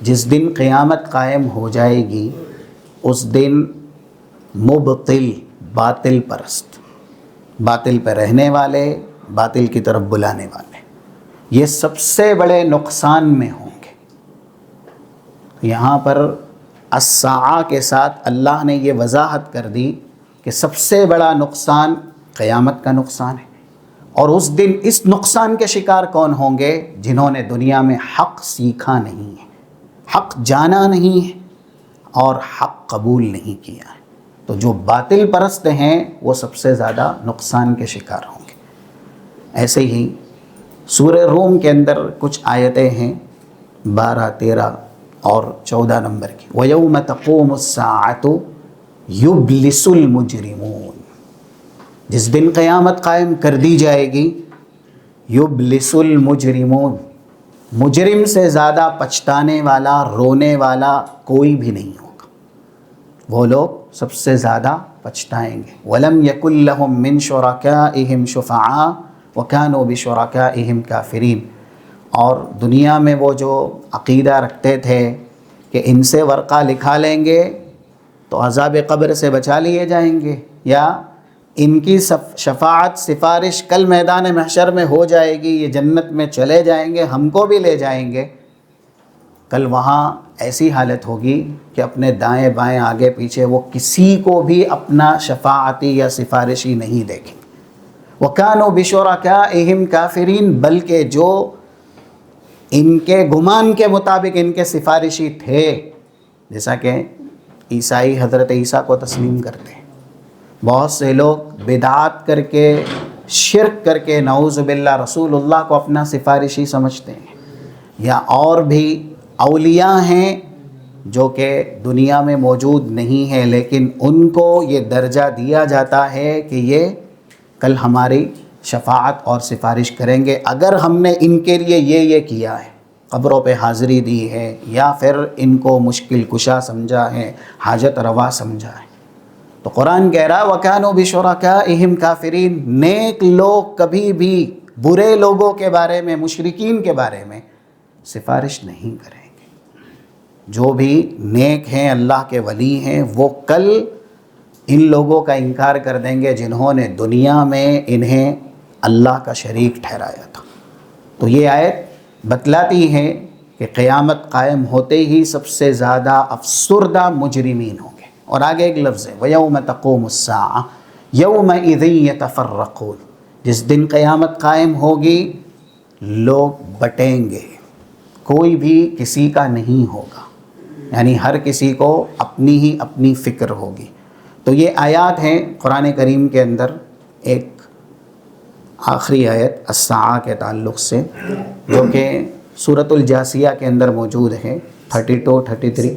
جس دن قیامت قائم ہو جائے گی اس دن مبطل، باطل پرست، باطل پہ رہنے والے، باطل کی طرف بلانے والے، یہ سب سے بڑے نقصان میں ہوں گے. یہاں پر الساعہ کے ساتھ اللہ نے یہ وضاحت کر دی کہ سب سے بڑا نقصان قیامت کا نقصان ہے. اور اس دن اس نقصان کے شکار کون ہوں گے؟ جنہوں نے دنیا میں حق سیکھا نہیں ہے، حق جانا نہیں ہے اور حق قبول نہیں کیا ہے. تو جو باطل پرست ہیں وہ سب سے زیادہ نقصان کے شکار ہوں گے. ایسے ہی سورہ روم کے اندر کچھ آیتیں ہیں 12، 13 اور 14 نمبر کی، وَيَوْمَ تَقُومُ السَّاعَةُ يُبْلِسُ الْمُجْرِمُونَ. جس دن قیامت قائم کر دی جائے گی، یبلس المجرمون، مجرم سے زیادہ پچھتانے والا، رونے والا کوئی بھی نہیں ہوگا. وہ لوگ سب سے زیادہ پچھتائیں گے. وَلَمْ يَكُنْ لَهُم مِّن شُرَكَائِهِمْ شُفَعَاءُ وَكَانُوا بِشُرَكَائِهِمْ كَافِرِينَ. اور دنیا میں وہ جو عقیدہ رکھتے تھے کہ ان سے ورقہ لکھا لیں گے تو عذاب قبر سے بچا لیے جائیں گے، یا ان کی شفاعت سفارش کل میدان محشر میں ہو جائے گی، یہ جنت میں چلے جائیں گے، ہم کو بھی لے جائیں گے. کل وہاں ایسی حالت ہوگی کہ اپنے دائیں بائیں آگے پیچھے وہ کسی کو بھی اپنا شفاعتی یا سفارشی نہیں دیکھیں. وَكَانُوا بِشُرَكَائِهِمْ كَافِرِينَ، بلکہ جو ان کے گمان کے مطابق ان کے سفارشی تھے، جیسا کہ عیسائی حضرت عیسیٰ کو تسلیم کرتے ہیں، بہت سے لوگ بدعات کر کے، شرک کر کے نعوذ باللہ رسول اللہ کو اپنا سفارشی سمجھتے ہیں، یا اور بھی اولیاء ہیں جو کہ دنیا میں موجود نہیں ہیں لیکن ان کو یہ درجہ دیا جاتا ہے کہ یہ کل ہماری شفاعت اور سفارش کریں گے اگر ہم نے ان کے لیے یہ کیا ہے، قبروں پہ حاضری دی ہے، یا پھر ان کو مشکل کشا سمجھا ہے، حاجت روا سمجھا ہے. تو قرآن کہہ رہا وَكَانُوا بِشُرَكَائِهِمْ كَافِرِينَ، نیک لوگ کبھی بھی برے لوگوں کے بارے میں، مشرکین کے بارے میں سفارش نہیں کریں گے. جو بھی نیک ہیں، اللہ کے ولی ہیں، وہ کل ان لوگوں کا انکار کر دیں گے جنہوں نے دنیا میں انہیں اللہ کا شریک ٹھہرایا تھا. تو یہ آیت بتلاتی ہے کہ قیامت قائم ہوتے ہی سب سے زیادہ افسردہ مجرمین ہوں گے. اور آگے ایک لفظ ہے وَيَوْمَ تَقُومُ السَّاعَةُ يَوْمَئِذٍ يَتَفَرَّقُونَ. جس دن قیامت قائم ہوگی لوگ بٹیں گے، کوئی بھی کسی کا نہیں ہوگا، یعنی ہر کسی کو اپنی ہی اپنی فکر ہوگی. تو یہ آیات ہیں قرآن کریم کے اندر. ایک آخری آیت الساعہ کے تعلق سے جو کہ سورۃ الجاثیہ کے اندر موجود ہے 32، 33.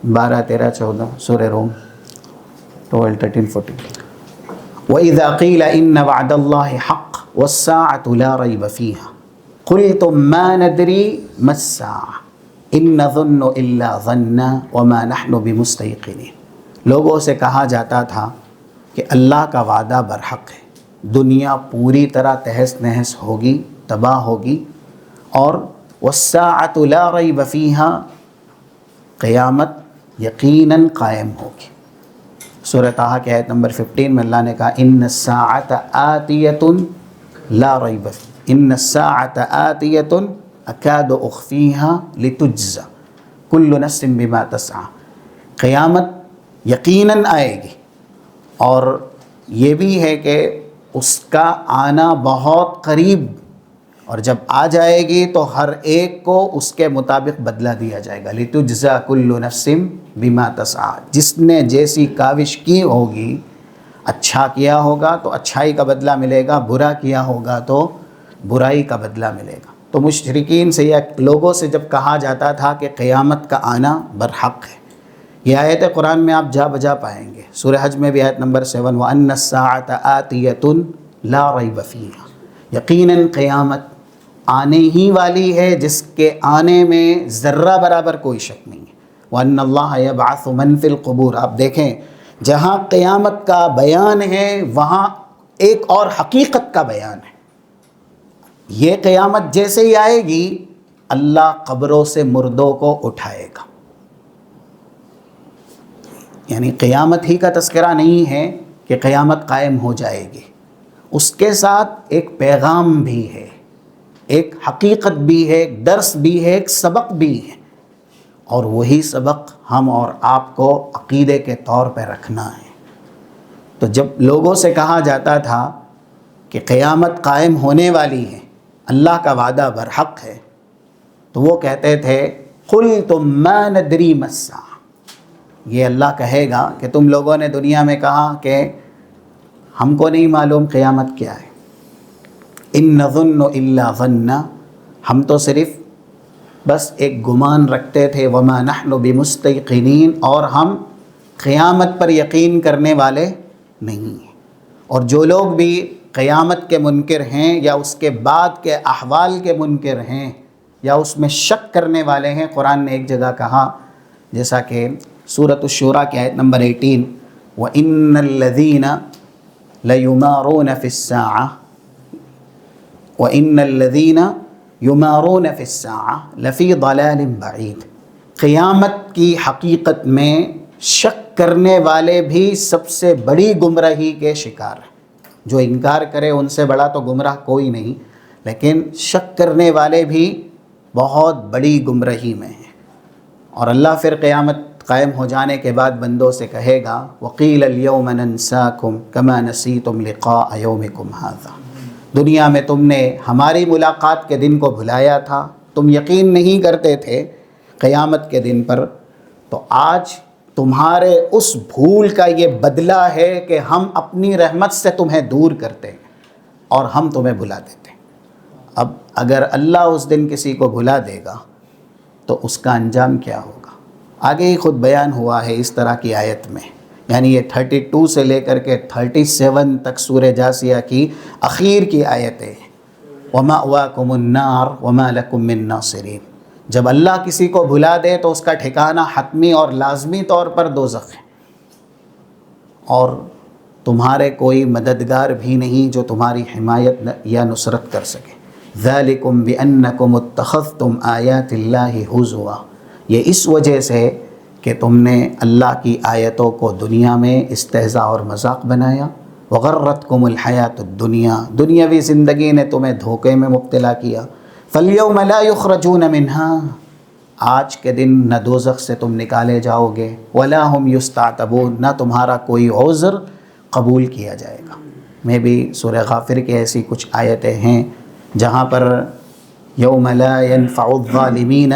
12, 13, 14 سورہ روم 12, 13, 14. وَإِذَا قِيلَ إِنَّ وَعْدَ اللَّهِ حَقٌّ وَالسَّاعَةُ لَا رَيْبَ فِيهَا قُلْتُم مَّا نَدْرِي مَا السَّاعَةُ إِن نَّظُنُّ إِلَّا ظَنًّا وَمَا نَحْنُ بِمُسْتَيْقِنِينَ. لوگوں سے کہا جاتا تھا کہ اللہ کا وعدہ برحق ہے، دنیا پوری طرح تہس نہس ہوگی، تباہ ہوگی، اور وَالسَّاعَةُ لَا رَيْبَ فِيهَا قیامت یقیناً قائم ہوگی. سورہ طٰہٰ کی آیت نمبر 15 میں اللہ نے کہا ان الساعة آتیۃ لا ریب ان الساعة آتیۃ اکاد اخفیها لتجزی کل نفس بما تسعی. قیامت یقیناً آئے گی، اور یہ بھی ہے کہ اس کا آنا بہت قریب، اور جب آ جائے گی تو ہر ایک کو اس کے مطابق بدلہ دیا جائے گا. لِتُجْزَى كُلُّ نَفْسٍ بِمَا تَسْعَىٰ. جس نے جیسی کاوش کی ہوگی، اچھا کیا ہوگا تو اچھائی کا بدلہ ملے گا، برا کیا ہوگا تو برائی کا بدلہ ملے گا. تو مشرکین سے یا لوگوں سے جب کہا جاتا تھا کہ قیامت کا آنا برحق ہے، یہ آیت قرآن میں آپ جا بجا پائیں گے. سورہ حج میں بھی آیت نمبر 7 وَأَنَّ السَّاعَةَ آتِيَةٌ لَا رَيْبَ فِيهَا. یقیناً قیامت آنے ہی والی ہے جس کے آنے میں ذرہ برابر کوئی شک نہیں ہے. وَأَنَّ اللَّهَ يَبْعَثُ مَن فِي الْقُبُورِ. آپ دیکھیں جہاں قیامت کا بیان ہے وہاں ایک اور حقیقت کا بیان ہے. یہ قیامت جیسے ہی آئے گی اللہ قبروں سے مردوں کو اٹھائے گا. یعنی قیامت ہی کا تذکرہ نہیں ہے کہ قیامت قائم ہو جائے گی، اس کے ساتھ ایک پیغام بھی ہے، ایک حقیقت بھی ہے، ایک درس بھی ہے، ایک سبق بھی ہے، اور وہی سبق ہم اور آپ کو عقیدے کے طور پہ رکھنا ہے. تو جب لوگوں سے کہا جاتا تھا کہ قیامت قائم ہونے والی ہے، اللہ کا وعدہ برحق ہے، تو وہ کہتے تھے قُلْتُم مَّا نَدْرِي مَا السَّاعَةُ. یہ اللہ کہے گا کہ تم لوگوں نے دنیا میں کہا کہ ہم کو نہیں معلوم قیامت کیا ہے. ان نظن الا ظنا، ہم تو صرف بس ایک گمان رکھتے تھے. وما نحن بمستيقنين، اور ہم قیامت پر یقین کرنے والے نہیں ہیں. اور جو لوگ بھی قیامت کے منکر ہیں یا اس کے بعد کے احوال کے منکر ہیں یا اس میں شک کرنے والے ہیں، قرآن نے ایک جگہ کہا جیسا کہ سورۃ الشورى کی آیت نمبر 18 وَإِنَّ الَّذِينَ لَيُمَارُونَ فِي السَّاعَةِ وَإِنَّ الَّذِينَ يُمَارُونَ فِي السَّاعَةِ لَفِي ضَلَالٍ بَعِيدٍ. قیامت کی حقیقت میں شک کرنے والے بھی سب سے بڑی گمراہی کے شکار ہیں. جو انکار کرے ان سے بڑا تو گمراہ کوئی نہیں، لیکن شک کرنے والے بھی بہت بڑی گمراہی میں ہیں. اور اللہ پھر قیامت قائم ہو جانے کے بعد بندوں سے کہے گا وَقِيلَ الْيَوْمَ نَنسَاكُمْ كَمَا نَسِيتُمْ لِقَاءَ يَوْمِكُمْ هَذَا. دنیا میں تم نے ہماری ملاقات کے دن کو بھلایا تھا، تم یقین نہیں کرتے تھے قیامت کے دن پر، تو آج تمہارے اس بھول کا یہ بدلہ ہے کہ ہم اپنی رحمت سے تمہیں دور کرتے ہیں اور ہم تمہیں بھلا دیتے ہیں. اب اگر اللہ اس دن کسی کو بھلا دے گا تو اس کا انجام کیا ہوگا؟ آگے ہی خود بیان ہوا ہے اس طرح کی آیت میں. یعنی یہ 32 سے لے کر کے 37 تک سورہ جاثیہ کی اخیر کی آیتیں. وَمَأْوَاكُمُ النَّارُ وَمَا لَكُم مِّن نَاصِرِينَ. جب اللہ کسی کو بھلا دے تو اس کا ٹھکانہ حتمی اور لازمی طور پر دوزخ ہے، اور تمہارے کوئی مددگار بھی نہیں جو تمہاری حمایت یا نصرت کر سکے. ذَلِكُمْ بِأَنَّكُمُ اتَّخَذْتُمْ آيَاتِ اللَّهِ هُزُوًا. یہ اس وجہ سے کہ تم نے اللہ کی آیتوں کو دنیا میں استہزاء اور مذاق بنایا. وغرتکم الحیات الدنیا، دنیاوی زندگی نے تمہیں دھوکے میں مبتلا کیا. فالیوم لا یخرجون منہا، آج کے دن نہ دوزخ سے تم نکالے جاؤ گے. ولا ہم یستعتبون، نہ تمہارا کوئی عذر قبول کیا جائے گا. میں بھی سورہ غافر کی ایسی کچھ آیتیں ہیں جہاں پر یوم لا ينفع الظالمین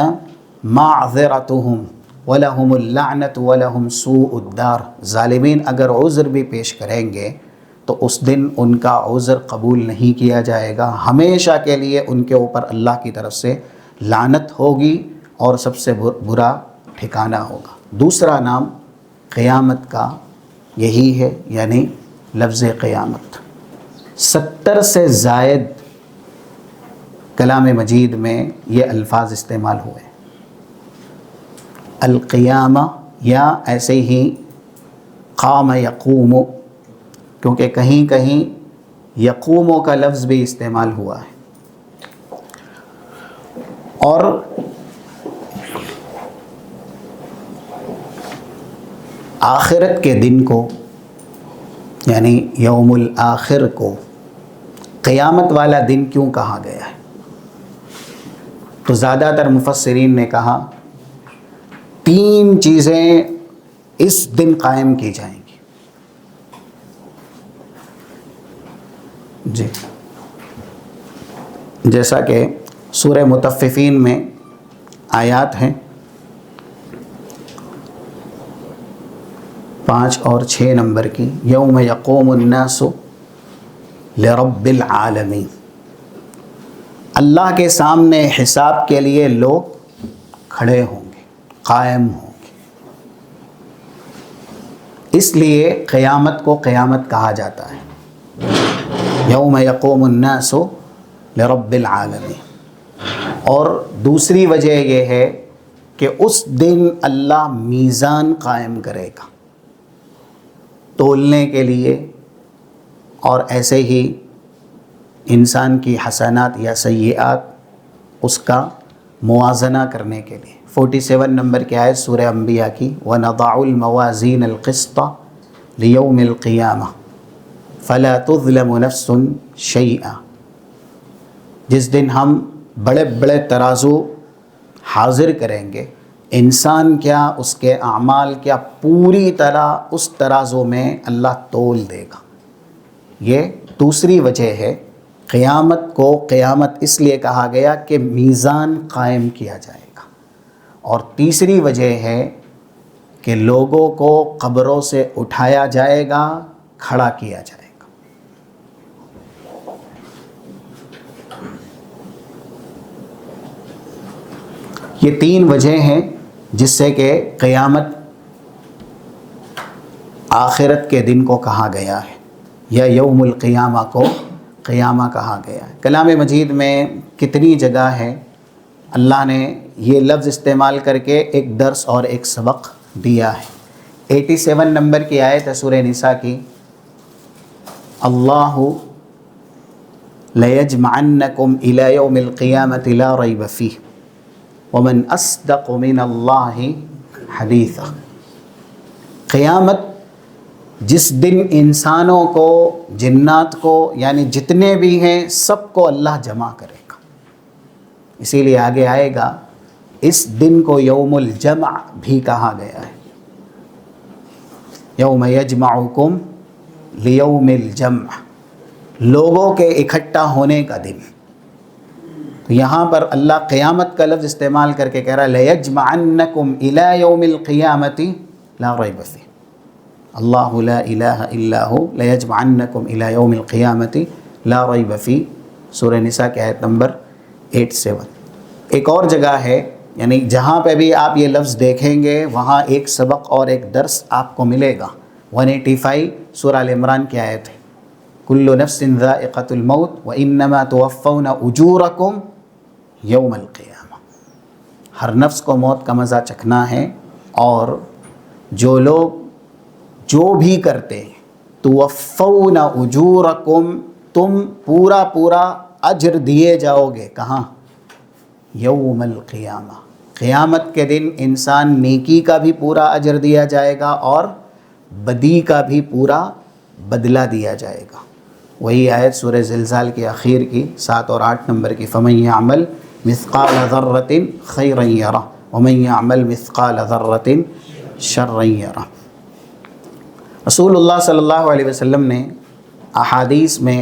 معذرتهم وَلَهُمُ اللَّعْنَةُ وَلَهُمْ سُوءُ الدَّارِ. ظالمین اگر عذر بھی پیش کریں گے تو اس دن ان کا عذر قبول نہیں کیا جائے گا، ہمیشہ کے لیے ان کے اوپر اللہ کی طرف سے لعنت ہوگی اور سب سے برا ٹھکانہ ہوگا. دوسرا نام قیامت کا یہی ہے، یعنی لفظ قیامت۔ 70 سے زائد کلام مجید میں یہ الفاظ استعمال ہوئے، القیامہ یا ایسے ہی قام یقوم، کیونکہ کہیں کہیں یقوموں کا لفظ بھی استعمال ہوا ہے۔ اور آخرت کے دن کو یعنی یوم الآخر کو قیامت والا دن کیوں کہا گیا ہے؟ تو زیادہ تر مفسرین نے کہا 3 چیزیں اس دن قائم کی جائیں گی۔ جی، جیسا کہ سورہ مطففین میں آیات ہیں 5 اور 6 نمبر کی، یوم یقوم الناس لرب العالمین، اللہ کے سامنے حساب کے لیے لوگ کھڑے ہوں گے، قائم ہوں گے۔ اس لیے قیامت کو قیامت کہا جاتا ہے، یوم یقوم الناس لرب العالمین۔ اور دوسری وجہ یہ ہے کہ اس دن اللہ میزان قائم کرے گا تولنے کے لیے، اور ایسے ہی انسان کی حسنات یا سیئات اس کا موازنہ کرنے کے لیے۔ 47 نمبر کی آیت سورہ انبیاء کی، وَنَضَعُ الْمَوَازِينَ الْقِسْطَ لِيَوْمِ الْقِيَامَةِ فَلَا تُظْلَمُ نَفْسٌ شَيْئًا، جس دن ہم بڑے بڑے ترازو حاضر کریں گے، انسان کیا اس کے اعمال کیا پوری طرح اس ترازو میں اللہ تول دے گا۔ یہ دوسری وجہ ہے قیامت کو قیامت اس لیے کہا گیا کہ میزان قائم کیا جائے گا، اور تیسری وجہ ہے کہ لوگوں کو قبروں سے اٹھایا جائے گا، کھڑا کیا جائے گا۔ یہ 3 وجہ ہیں جس سے کہ قیامت آخرت کے دن کو کہا گیا ہے، یا یوم القیامہ کو قیامہ کہا گیا ہے۔ کلام مجید میں کتنی جگہ ہے اللہ نے یہ لفظ استعمال کر کے ایک درس اور ایک سبق دیا ہے۔ 87 نمبر کی آیت ہے سورہ نساء کی، اللہ لَيَجْمَعَنَّكُمْ إِلَى يَوْمِ الْقِيَامَةِ لَا رَيْبَ فِيهِ وَمَنْ أَصْدَقُ مِنَ اللَّهِ حَدِيثًا۔ قیامت جس دن انسانوں کو، جنات کو، یعنی جتنے بھی ہیں سب کو اللہ جمع کرے گا، اسی لیے آگے آئے گا اس دن کو یوم الجمع بھی کہا گیا ہے، یوم یجمعکم لیوم الجمع، لوگوں کے اکٹھا ہونے کا دن۔ تو یہاں پر اللہ قیامت کا لفظ استعمال کر کے کہہ رہا ہے لَيَجْمَعَنَّكُمْ إِلَى يَوْمِ الْقِيَامَةِ لَا رَيْبَ فِيهِ، اللہ لا الہ الا ہو لَيَجْمَعَنَّكُمْ إِلَى يَوْمِ الْقِيَامَةِ لَا رَيْبَ فِيهِ، سورہ نساء کی آیت نمبر 87۔ ایک اور جگہ ہے، یعنی جہاں پہ بھی آپ یہ لفظ دیکھیں گے وہاں ایک سبق اور ایک درس آپ کو ملے گا۔ 185 سورہ ال عمران کی آیت ہے، کل نفس ذائقۃ الموت وانما توفون اجورکم یوم القیامہ، ہر نفس کو موت کا مزہ چکھنا ہے، اور جو لوگ جو بھی کرتے ہیں توفون اجورکم، تم پورا پورا اجر دیے جاؤ گے، کہاں؟ یوم القیامہ، قیامت کے دن انسان نیکی کا بھی پورا اجر دیا جائے گا اور بدی کا بھی پورا بدلہ دیا جائے گا۔ وہی آیت سورہ زلزال کے اخیر کی 7 اور 8 نمبر کی، فَمَن يَعْمَلْ مِثْقَالَ ذَرَّةٍ خَيْرًا يَرَهُ وَمَن يَعْمَلْ مِثْقَالَ ذَرَّةٍ شَرًّا يَرَهُ۔ رسول اللہ صلی اللہ علیہ وسلم نے احادیث میں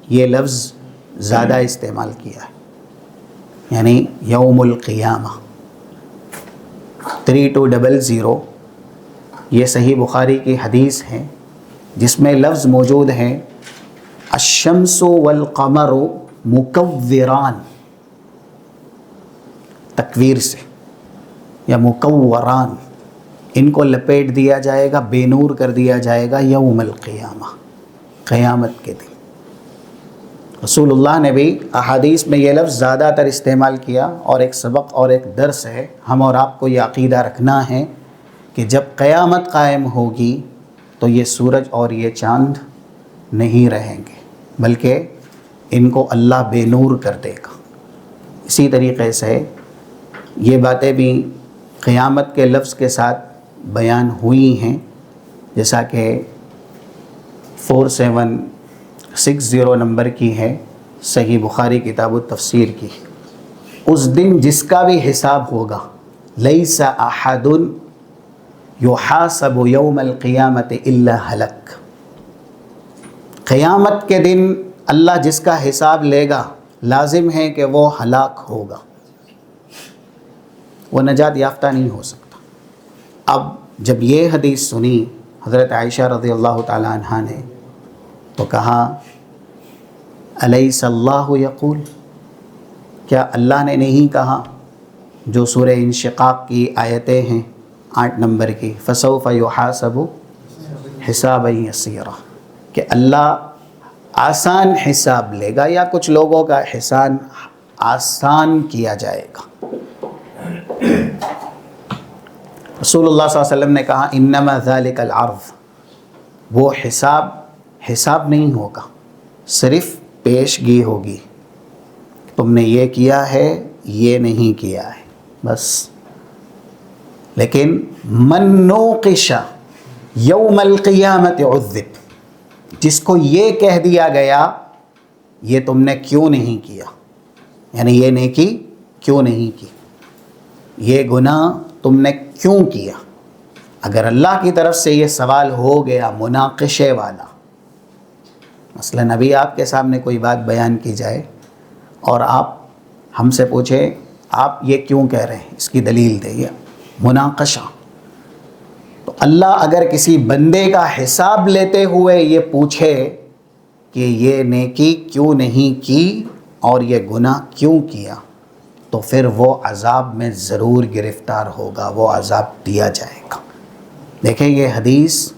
یہ لفظ زیادہ استعمال کیا ہے، یعنی یوم القیامہ 3200، یہ صحیح بخاری کی حدیث ہے جس میں لفظ موجود ہے الشمس والقمر مکوران، تکویر سے، یا مکوران، ان کو لپیٹ دیا جائے گا، بے نور کر دیا جائے گا یوم القیامہ، قیامت کے دن۔ رسول اللہ نے بھی احادیث میں یہ لفظ زیادہ تر استعمال کیا، اور ایک سبق اور ایک درس ہے، ہم اور آپ کو یہ عقیدہ رکھنا ہے کہ جب قیامت قائم ہوگی تو یہ سورج اور یہ چاند نہیں رہیں گے، بلکہ ان کو اللہ بے نور کر دے گا۔ اسی طریقے سے یہ باتیں بھی قیامت کے لفظ کے ساتھ بیان ہوئی ہیں، جیسا کہ 4760 نمبر کی ہے صحیح بخاری کتاب التفسیر کی۔ اس دن جس کا بھی حساب ہوگا، لیس احد یحاسب یوم القیامت الا ہلک، قیامت کے دن اللہ جس کا حساب لے گا لازم ہے کہ وہ ہلاک ہوگا، وہ نجات یافتہ نہیں ہو سکتا۔ اب جب یہ حدیث سنی حضرت عائشہ رضی اللہ تعالی عنہ نے تو کہا الیس اللہ یقول، کیا اللہ نے نہیں کہا جو سورہ انشقاق کی آیتیں ہیں 8 نمبر کی، فسوف یحاسب حسابا یسیرا، کہ اللہ آسان حساب لے گا، یا کچھ لوگوں کا حساب آسان کیا جائے گا۔ رسول اللہ صلی اللہ علیہ وسلم نے کہا انما ذالک العرض، وہ حساب نہیں ہوگا، صرف پیشگی ہوگی، تم نے یہ کیا ہے، یہ نہیں کیا ہے، بس۔ لیکن من نوقش یوم القیامت عذب، جس کو یہ کہہ دیا گیا یہ تم نے کیوں نہیں کیا، یعنی یہ نیکی کیوں نہیں کی، یہ گناہ تم نے کیوں کیا، اگر اللہ کی طرف سے یہ سوال ہو گیا مناقشے والا، مثلا ابھی آپ کے سامنے کوئی بات بیان کی جائے اور آپ ہم سے پوچھیں آپ یہ کیوں کہہ رہے ہیں، اس کی دلیل دے، مناقشہ، تو اللہ اگر کسی بندے کا حساب لیتے ہوئے یہ پوچھے کہ یہ نیکی کیوں نہیں کی اور یہ گناہ کیوں کیا، تو پھر وہ عذاب میں ضرور گرفتار ہوگا، وہ عذاب دیا جائے گا۔ دیکھیں یہ حدیث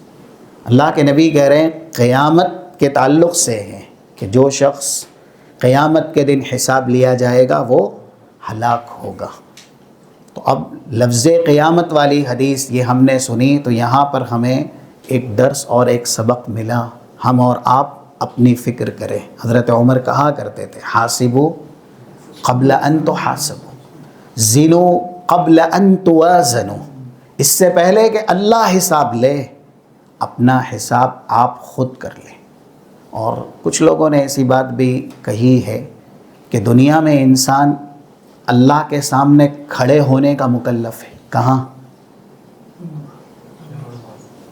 اللہ کے نبی کہہ رہے ہیں قیامت کے تعلق سے ہے کہ جو شخص قیامت کے دن حساب لیا جائے گا وہ ہلاک ہوگا۔ تو اب لفظ قیامت والی حدیث یہ ہم نے سنی تو یہاں پر ہمیں ایک درس اور ایک سبق ملا، ہم اور آپ اپنی فکر کریں۔ حضرت عمر کہا کرتے تھے حاسبوا قبل ان تحاسبوا، زنوا قبل ان توازنوا، اس سے پہلے کہ اللہ حساب لے اپنا حساب آپ خود کر لیں۔ اور کچھ لوگوں نے ایسی بات بھی کہی ہے کہ دنیا میں انسان اللہ کے سامنے کھڑے ہونے کا مکلف ہے، کہاں؟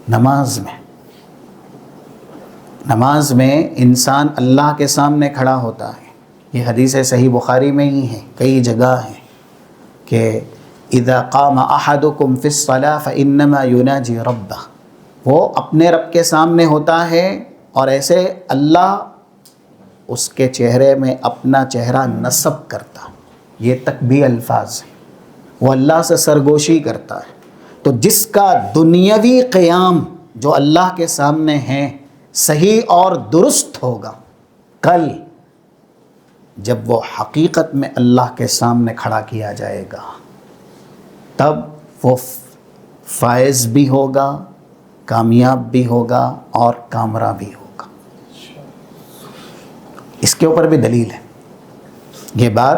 نماز میں۔ نماز میں انسان اللہ کے سامنے کھڑا ہوتا ہے، یہ حدیث صحیح بخاری میں ہی ہے، کئی جگہ ہیں کہ اذا قام احدکم فی الصلاۃ فانما یناجی ربہ، وہ اپنے رب کے سامنے ہوتا ہے اور ایسے اللہ اس کے چہرے میں اپنا چہرہ نصب کرتا، یہ تک بھی الفاظ ہیں، وہ اللہ سے سرگوشی کرتا ہے۔ تو جس کا دنیاوی قیام جو اللہ کے سامنے ہے صحیح اور درست ہوگا، کل جب وہ حقیقت میں اللہ کے سامنے کھڑا کیا جائے گا تب وہ فائز بھی ہوگا، کامیاب بھی ہوگا اور کامراب بھی ہوگا۔ اس کے اوپر بھی دلیل ہے، یہ بات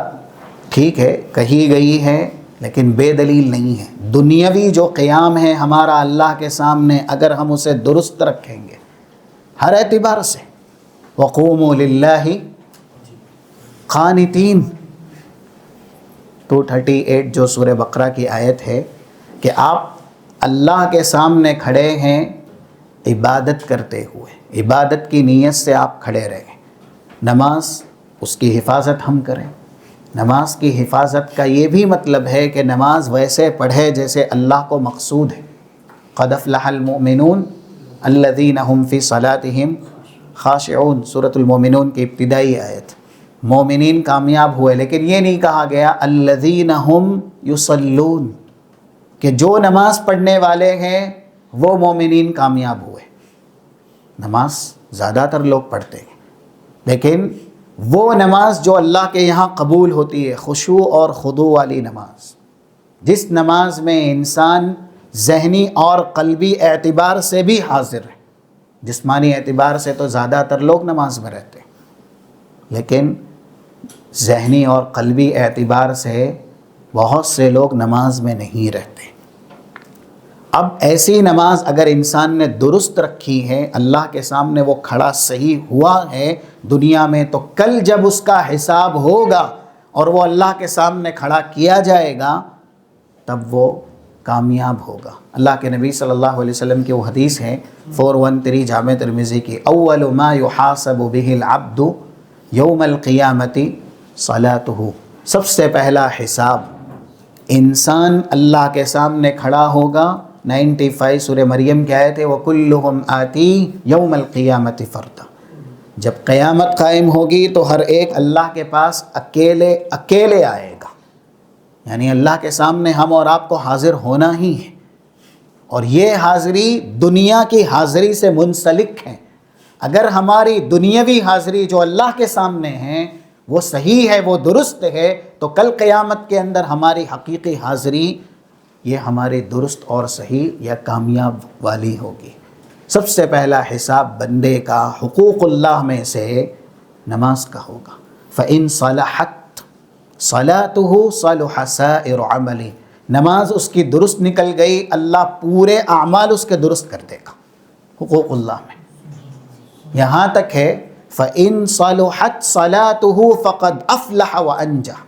ٹھیک ہے کہی گئی ہے لیکن بے دلیل نہیں ہے۔ دنیاوی جو قیام ہے ہمارا اللہ کے سامنے، اگر ہم اسے درست رکھیں گے ہر اعتبار سے، وَقُومُوا لِلَّهِ قانتین، 238 جو سورہ بقرہ کی آیت ہے کہ آپ اللہ کے سامنے کھڑے ہیں عبادت کرتے ہوئے، عبادت کی نیت سے آپ کھڑے رہیں۔ نماز اس کی حفاظت ہم کریں۔ نماز کی حفاظت کا یہ بھی مطلب ہے کہ نماز ویسے پڑھے جیسے اللہ کو مقصود ہے۔ قد افلح المؤمنون الذین هم فی صلاتہم خاشعون، سورۃ المؤمنون کی ابتدائی آیت۔ مومنین کامیاب ہوئے، لیکن یہ نہیں کہا گیا الذین هم یصلون، کہ جو نماز پڑھنے والے ہیں وہ مومنین کامیاب ہوئے. نماز زیادہ تر لوگ پڑھتے ہیں، لیکن وہ نماز جو اللہ کے یہاں قبول ہوتی ہے، خشوع اور خضوع والی نماز، جس نماز میں انسان ذہنی اور قلبی اعتبار سے بھی حاضر ہے. جسمانی اعتبار سے تو زیادہ تر لوگ نماز میں رہتے ہیں، لیکن ذہنی اور قلبی اعتبار سے بہت سے لوگ نماز میں نہیں رہتے. اب ایسی نماز اگر انسان نے درست رکھی ہے، اللہ کے سامنے وہ کھڑا صحیح ہوا ہے دنیا میں، تو کل جب اس کا حساب ہوگا اور وہ اللہ کے سامنے کھڑا کیا جائے گا تب وہ کامیاب ہوگا. اللہ کے نبی صلی اللہ علیہ وسلم کی وہ حدیث ہے 413 جامع ترمذی کی، اول ما یحاسب به العبد یوم القیامت صلاته. سب سے پہلا حساب انسان اللہ کے سامنے کھڑا ہوگا. 95 سورہ مریم کی آیت ہے وَكُلُّهُمْ آتی یوم القیامت فردا. جب قیامت قائم ہوگی تو ہر ایک اللہ کے پاس اکیلے آئے گا. یعنی اللہ کے سامنے ہم اور آپ کو حاضر ہونا ہی ہے، اور یہ حاضری دنیا کی حاضری سے منسلک ہے. اگر ہماری دنیاوی حاضری جو اللہ کے سامنے ہے وہ صحیح ہے، وہ درست ہے، تو کل قیامت کے اندر ہماری حقیقی حاضری یہ ہماری درست اور صحیح یا کامیاب والی ہوگی. سب سے پہلا حساب بندے کا حقوق اللہ میں سے نماز کا ہوگا. فَإِن صَلَحَتْ صَلَاتُهُ صَلُحَ سَائِرُ عَمَلِهِ. نماز اس کی درست نکل گئی، اللہ پورے اعمال اس کے درست کر دے گا. حقوق اللہ میں یہاں تک ہے فَإِن صَلُحَتْ صَلَاتُهُ فَقَدْ أَفْلَحَ وَأَنْجَحَ.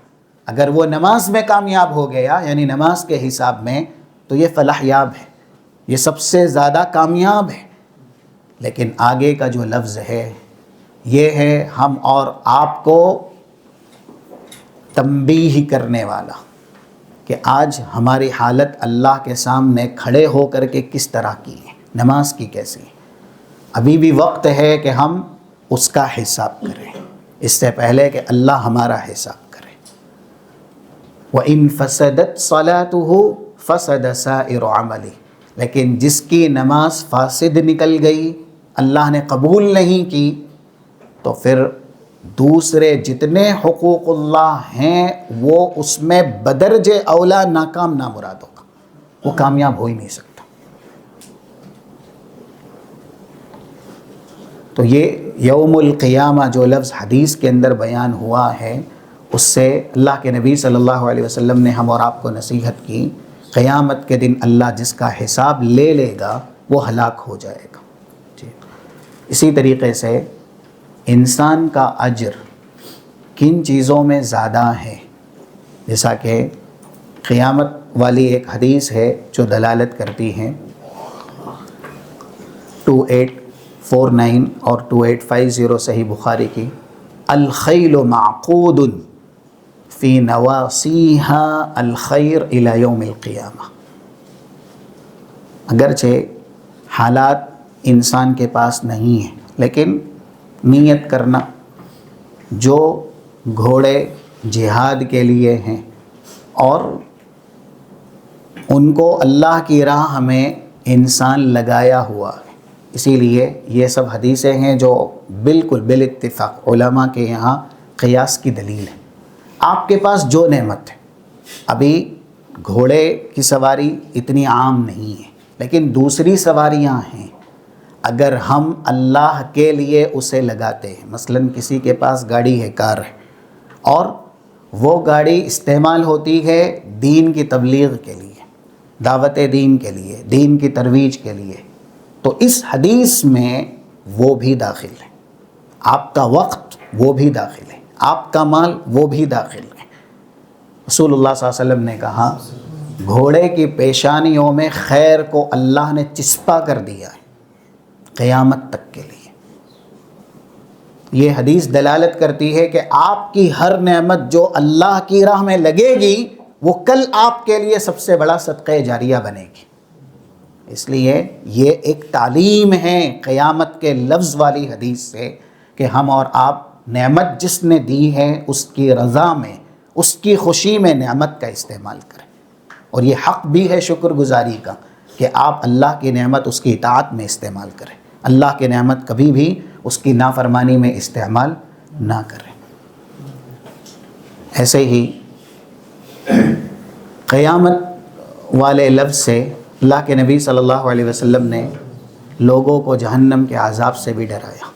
اگر وہ نماز میں کامیاب ہو گیا، یعنی نماز کے حساب میں، تو یہ فلاح یاب ہے، یہ سب سے زیادہ کامیاب ہے. لیکن آگے کا جو لفظ ہے یہ ہے ہم اور آپ کو تنبیہ کرنے والا کہ آج ہماری حالت اللہ کے سامنے کھڑے ہو کر کے کس طرح کی ہے، نماز کی کیسی ہے. ابھی بھی وقت ہے کہ ہم اس کا حساب کریں، اس سے پہلے کہ اللہ ہمارا حساب کرے. وَإِن فَسَدَتْ صَلَاتُهُ فَسَدَ سَائِرُ عَمَلِهِ. لیکن جس کی نماز فاسد نکل گئی، اللہ نے قبول نہیں کی، تو پھر دوسرے جتنے حقوق اللہ ہیں وہ اس میں بدرجہ اولا ناکام نامراد ہوگا، وہ کامیاب ہو ہی نہیں سکتا. تو یہ یوم القیامہ جو لفظ حدیث کے اندر بیان ہوا ہے، اس سے اللہ کے نبی صلی اللہ علیہ وسلم نے ہم اور آپ کو نصیحت کی، قیامت کے دن اللہ جس کا حساب لے لے گا وہ ہلاک ہو جائے گا. جی. اسی طریقے سے انسان کا اجر کن چیزوں میں زیادہ ہے، جیسا کہ قیامت والی ایک حدیث ہے جو دلالت کرتی ہے 2849 اور 2850 صحیح بخاری کی، الخیل معقود فی نواصیہا الخیر الی یوم القیامہ. اگرچہ حالات انسان کے پاس نہیں ہیں، لیکن نیت کرنا، جو گھوڑے جہاد کے لیے ہیں اور ان کو اللہ کی راہ میں انسان لگایا ہوا ہے، اسی لیے یہ سب حدیثیں ہیں جو بالکل بالاتفاق علماء کے یہاں قیاس کی دلیل ہے. آپ کے پاس جو نعمت ہے، ابھی گھوڑے کی سواری اتنی عام نہیں ہے، لیکن دوسری سواریاں ہیں. اگر ہم اللہ کے لیے اسے لگاتے ہیں، مثلا کسی کے پاس گاڑی ہے، کار ہے، اور وہ گاڑی استعمال ہوتی ہے دین کی تبلیغ کے لیے، دعوت دین کے لیے، دین کی ترویج کے لیے، تو اس حدیث میں وہ بھی داخل ہے. آپ کا وقت وہ بھی داخل ہے، آپ کا مال وہ بھی داخل ہے. رسول اللہ صلی اللہ علیہ وسلم نے کہا گھوڑے کی پیشانیوں میں خیر کو اللہ نے چسپا کر دیا ہے قیامت تک کے لیے. یہ حدیث دلالت کرتی ہے کہ آپ کی ہر نعمت جو اللہ کی راہ میں لگے گی وہ کل آپ کے لیے سب سے بڑا صدقہ جاریہ بنے گی. اس لیے یہ ایک تعلیم ہے قیامت کے لفظ والی حدیث سے کہ ہم اور آپ نعمت جس نے دی ہے اس کی رضا میں، اس کی خوشی میں نعمت کا استعمال کریں. اور یہ حق بھی ہے شکر گزاری کا کہ آپ اللہ کی نعمت اس کی اطاعت میں استعمال کریں، اللہ کی نعمت کبھی بھی اس کی نافرمانی میں استعمال نہ کریں۔ ایسے ہی قیامت والے لفظ سے اللہ کے نبی صلی اللہ علیہ وسلم نے لوگوں کو جہنم کے عذاب سے بھی ڈرایا،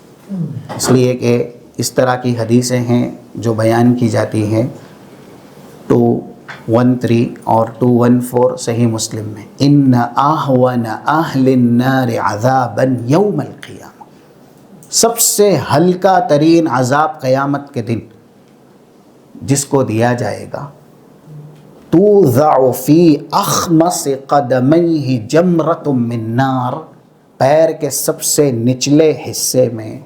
اس لیے کہ اس طرح کی حدیثیں ہیں جو بیان کی جاتی ہیں 213 اور 214 صحیح مسلم میں، ان اہون اہل النار عذابا یوم القیامہ، سب سے ہلکا ترین عذاب قیامت کے دن جس کو دیا جائے گا، توضع فی اخمص قدمیہ جمرۃ من نار، پیر کے سب سے نچلے حصے میں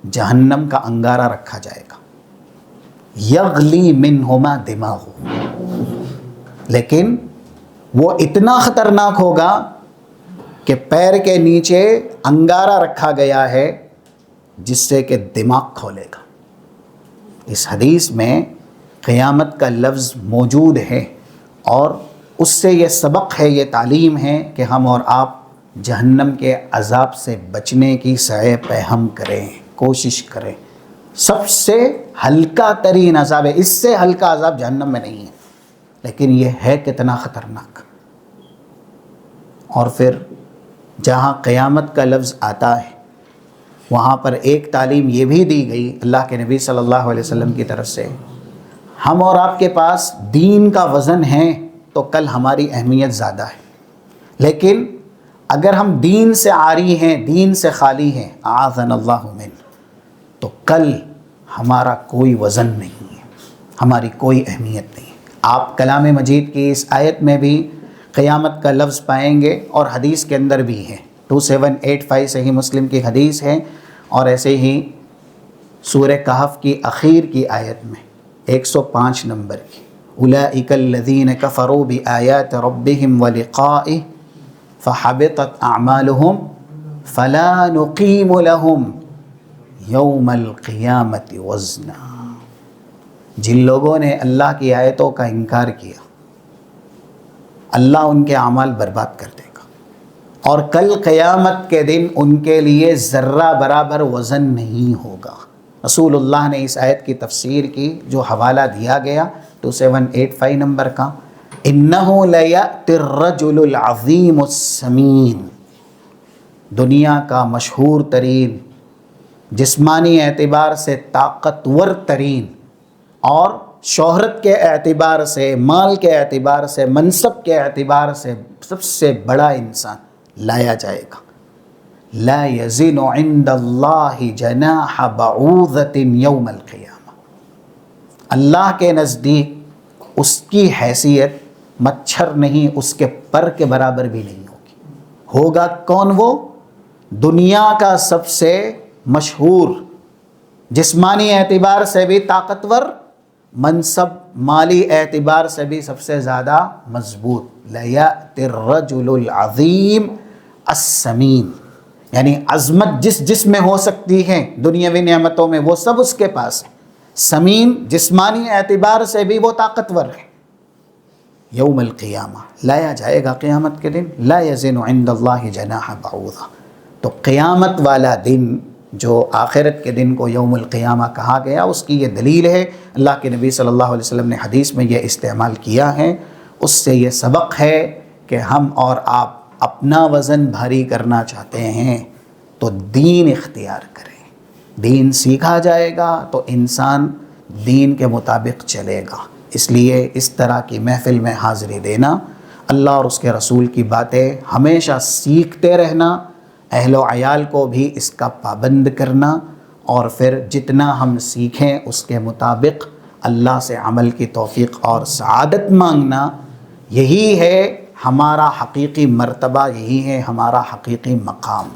جہنم کا انگارہ رکھا جائے گا، یغلی منہما دماغ، لیکن وہ اتنا خطرناک ہوگا کہ پیر کے نیچے انگارہ رکھا گیا ہے جس سے کہ دماغ کھولے گا۔ اس حدیث میں قیامت کا لفظ موجود ہے اور اس سے یہ سبق ہے، یہ تعلیم ہے کہ ہم اور آپ جہنم کے عذاب سے بچنے کی سعی پہم کریں، کوشش کریں۔ سب سے ہلکا ترین عذاب ہے، اس سے ہلکا عذاب جہنم میں نہیں ہے، لیکن یہ ہے کتنا خطرناک۔ اور پھر جہاں قیامت کا لفظ آتا ہے وہاں پر ایک تعلیم یہ بھی دی گئی اللہ کے نبی صلی اللہ علیہ وسلم کی طرف سے، ہم اور آپ کے پاس دین کا وزن ہے تو کل ہماری اہمیت زیادہ ہے، لیکن اگر ہم دین سے عاری ہیں، دین سے خالی ہیں، اعاذنا اللہ من، تو کل ہمارا کوئی وزن نہیں ہے، ہماری کوئی اہمیت نہیں ہے۔ آپ کلام مجید کی اس آیت میں بھی قیامت کا لفظ پائیں گے اور حدیث کے اندر بھی ہے، 2785 صحیح مسلم کی حدیث ہے، اور ایسے ہی سورہ کہف کی اخیر کی آیت میں 105 نمبر کی، اولئک الذین کفروا بآیات ربہم ولقائہ فحبطت اعمالہم فلا نقیم لہم یوم القیامت وزنا، جن لوگوں نے اللہ کی آیتوں کا انکار کیا اللہ ان کے اعمال برباد کر دے گا، اور کل قیامت کے دن ان کے لیے ذرہ برابر وزن نہیں ہوگا۔ رسول اللہ نے اس آیت کی تفسیر کی، جو حوالہ دیا گیا 2785 نمبر کا، اِنَّهُ لَيَأْتِ الرَّجُلُ الْعَظِيمُ السَّمِينُ، دنیا کا مشہور ترین، جسمانی اعتبار سے طاقتور ترین، اور شہرت کے اعتبار سے، مال کے اعتبار سے، منصب کے اعتبار سے سب سے بڑا انسان لایا جائے گا، لا یزن عند اللہ جناح بعوضۃ یوم القیامہ، اللہ کے نزدیک اس کی حیثیت مچھر نہیں، اس کے پر کے برابر بھی نہیں ہوگی۔ ہوگا کون؟ وہ دنیا کا سب سے مشہور، جسمانی اعتبار سے بھی طاقتور، منصب مالی اعتبار سے بھی سب سے زیادہ مضبوط، لَيَأْتِ الرَّجُلُ الْعَظِيمُ السَّمِينُ، یعنی عظمت جس میں ہو سکتی ہے دنیاوی نعمتوں میں وہ سب اس کے پاس ہے، سمین جسمانی اعتبار سے بھی وہ طاقتور ہے۔ یوم القیامہ، لایا جائے گا قیامت کے دن، لا یزن عند اللہ جناح بعوضہ۔ تو قیامت والا دن جو آخرت کے دن کو یوم القیامہ کہا گیا، اس کی یہ دلیل ہے، اللہ کے نبی صلی اللہ علیہ وسلم نے حدیث میں یہ استعمال کیا ہے، اس سے یہ سبق ہے کہ ہم اور آپ اپنا وزن بھاری کرنا چاہتے ہیں تو دین اختیار کریں، دین سیکھا جائے گا تو انسان دین کے مطابق چلے گا۔ اس لیے اس طرح کی محفل میں حاضری دینا، اللہ اور اس کے رسول کی باتیں ہمیشہ سیکھتے رہنا، اہل و عیال کو بھی اس کا پابند کرنا، اور پھر جتنا ہم سیکھیں اس کے مطابق اللہ سے عمل کی توفیق اور سعادت مانگنا، یہی ہے ہمارا حقیقی مرتبہ، یہی ہے ہمارا حقیقی مقام۔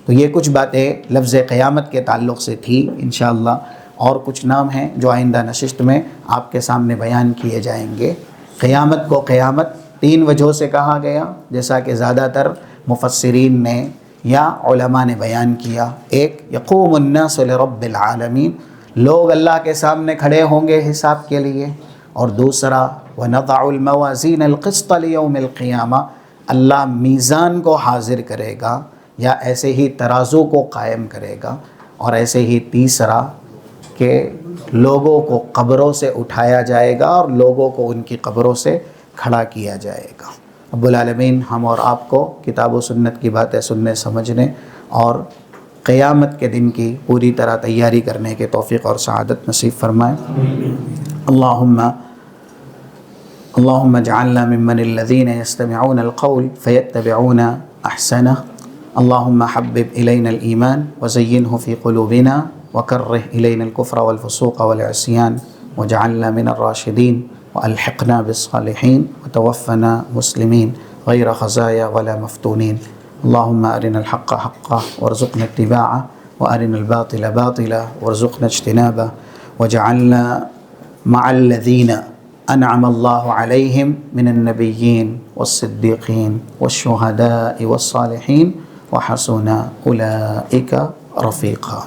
تو یہ کچھ باتیں لفظ قیامت کے تعلق سے تھی، انشاءاللہ اور کچھ نام ہیں جو آئندہ نشست میں آپ کے سامنے بیان کیے جائیں گے۔ قیامت کو قیامت 3 وجہوں سے کہا گیا، جیسا کہ زیادہ تر مفسرین نے یا علماء نے بیان کیا۔ ایک، یقوم الناس لرب العالمین، لوگ اللہ کے سامنے کھڑے ہوں گے حساب کے لیے، اور دوسرا وَنَضَعُ الْمَوَازِينَ الْقِسْطَ لِيَوْمِ الْقِيَامَةِ، اللہ میزان کو حاضر کرے گا یا ایسے ہی ترازو کو قائم کرے گا، اور ایسے ہی تیسرا کہ لوگوں کو قبروں سے اٹھایا جائے گا اور لوگوں کو ان کی قبروں سے کھڑا کیا جائے گا۔ رب العالمین ہم اور آپ کو کتاب و سنت کی باتیں سننے، سمجھنے اور قیامت کے دن کی پوری طرح تیاری کرنے کے توفیق اور سعادت نصیب فرمائے۔ اللہم اجعلنا ممن الذین یستمعون القول فیتبعون احسنہ، اللہم حبب الینا الایمان وزینہ فی قلوبنا وکرہ الینا الکفر والفسوق والعصیان واجعلنا من الراشدین والحقنا بالصالحین وتوفنا مسلمین غیر خزایا ولا مفتونین۔ اللہم ارنا الحق حقا وارزقنا اتباعہ وارنا الباطل باطلا وارزقنا اجتنابہ واجعلنا مع الذین انعم اللہ علیہم من النبیین والصدیقین والشہداء والصالحین وحسن اولئک رفیقا۔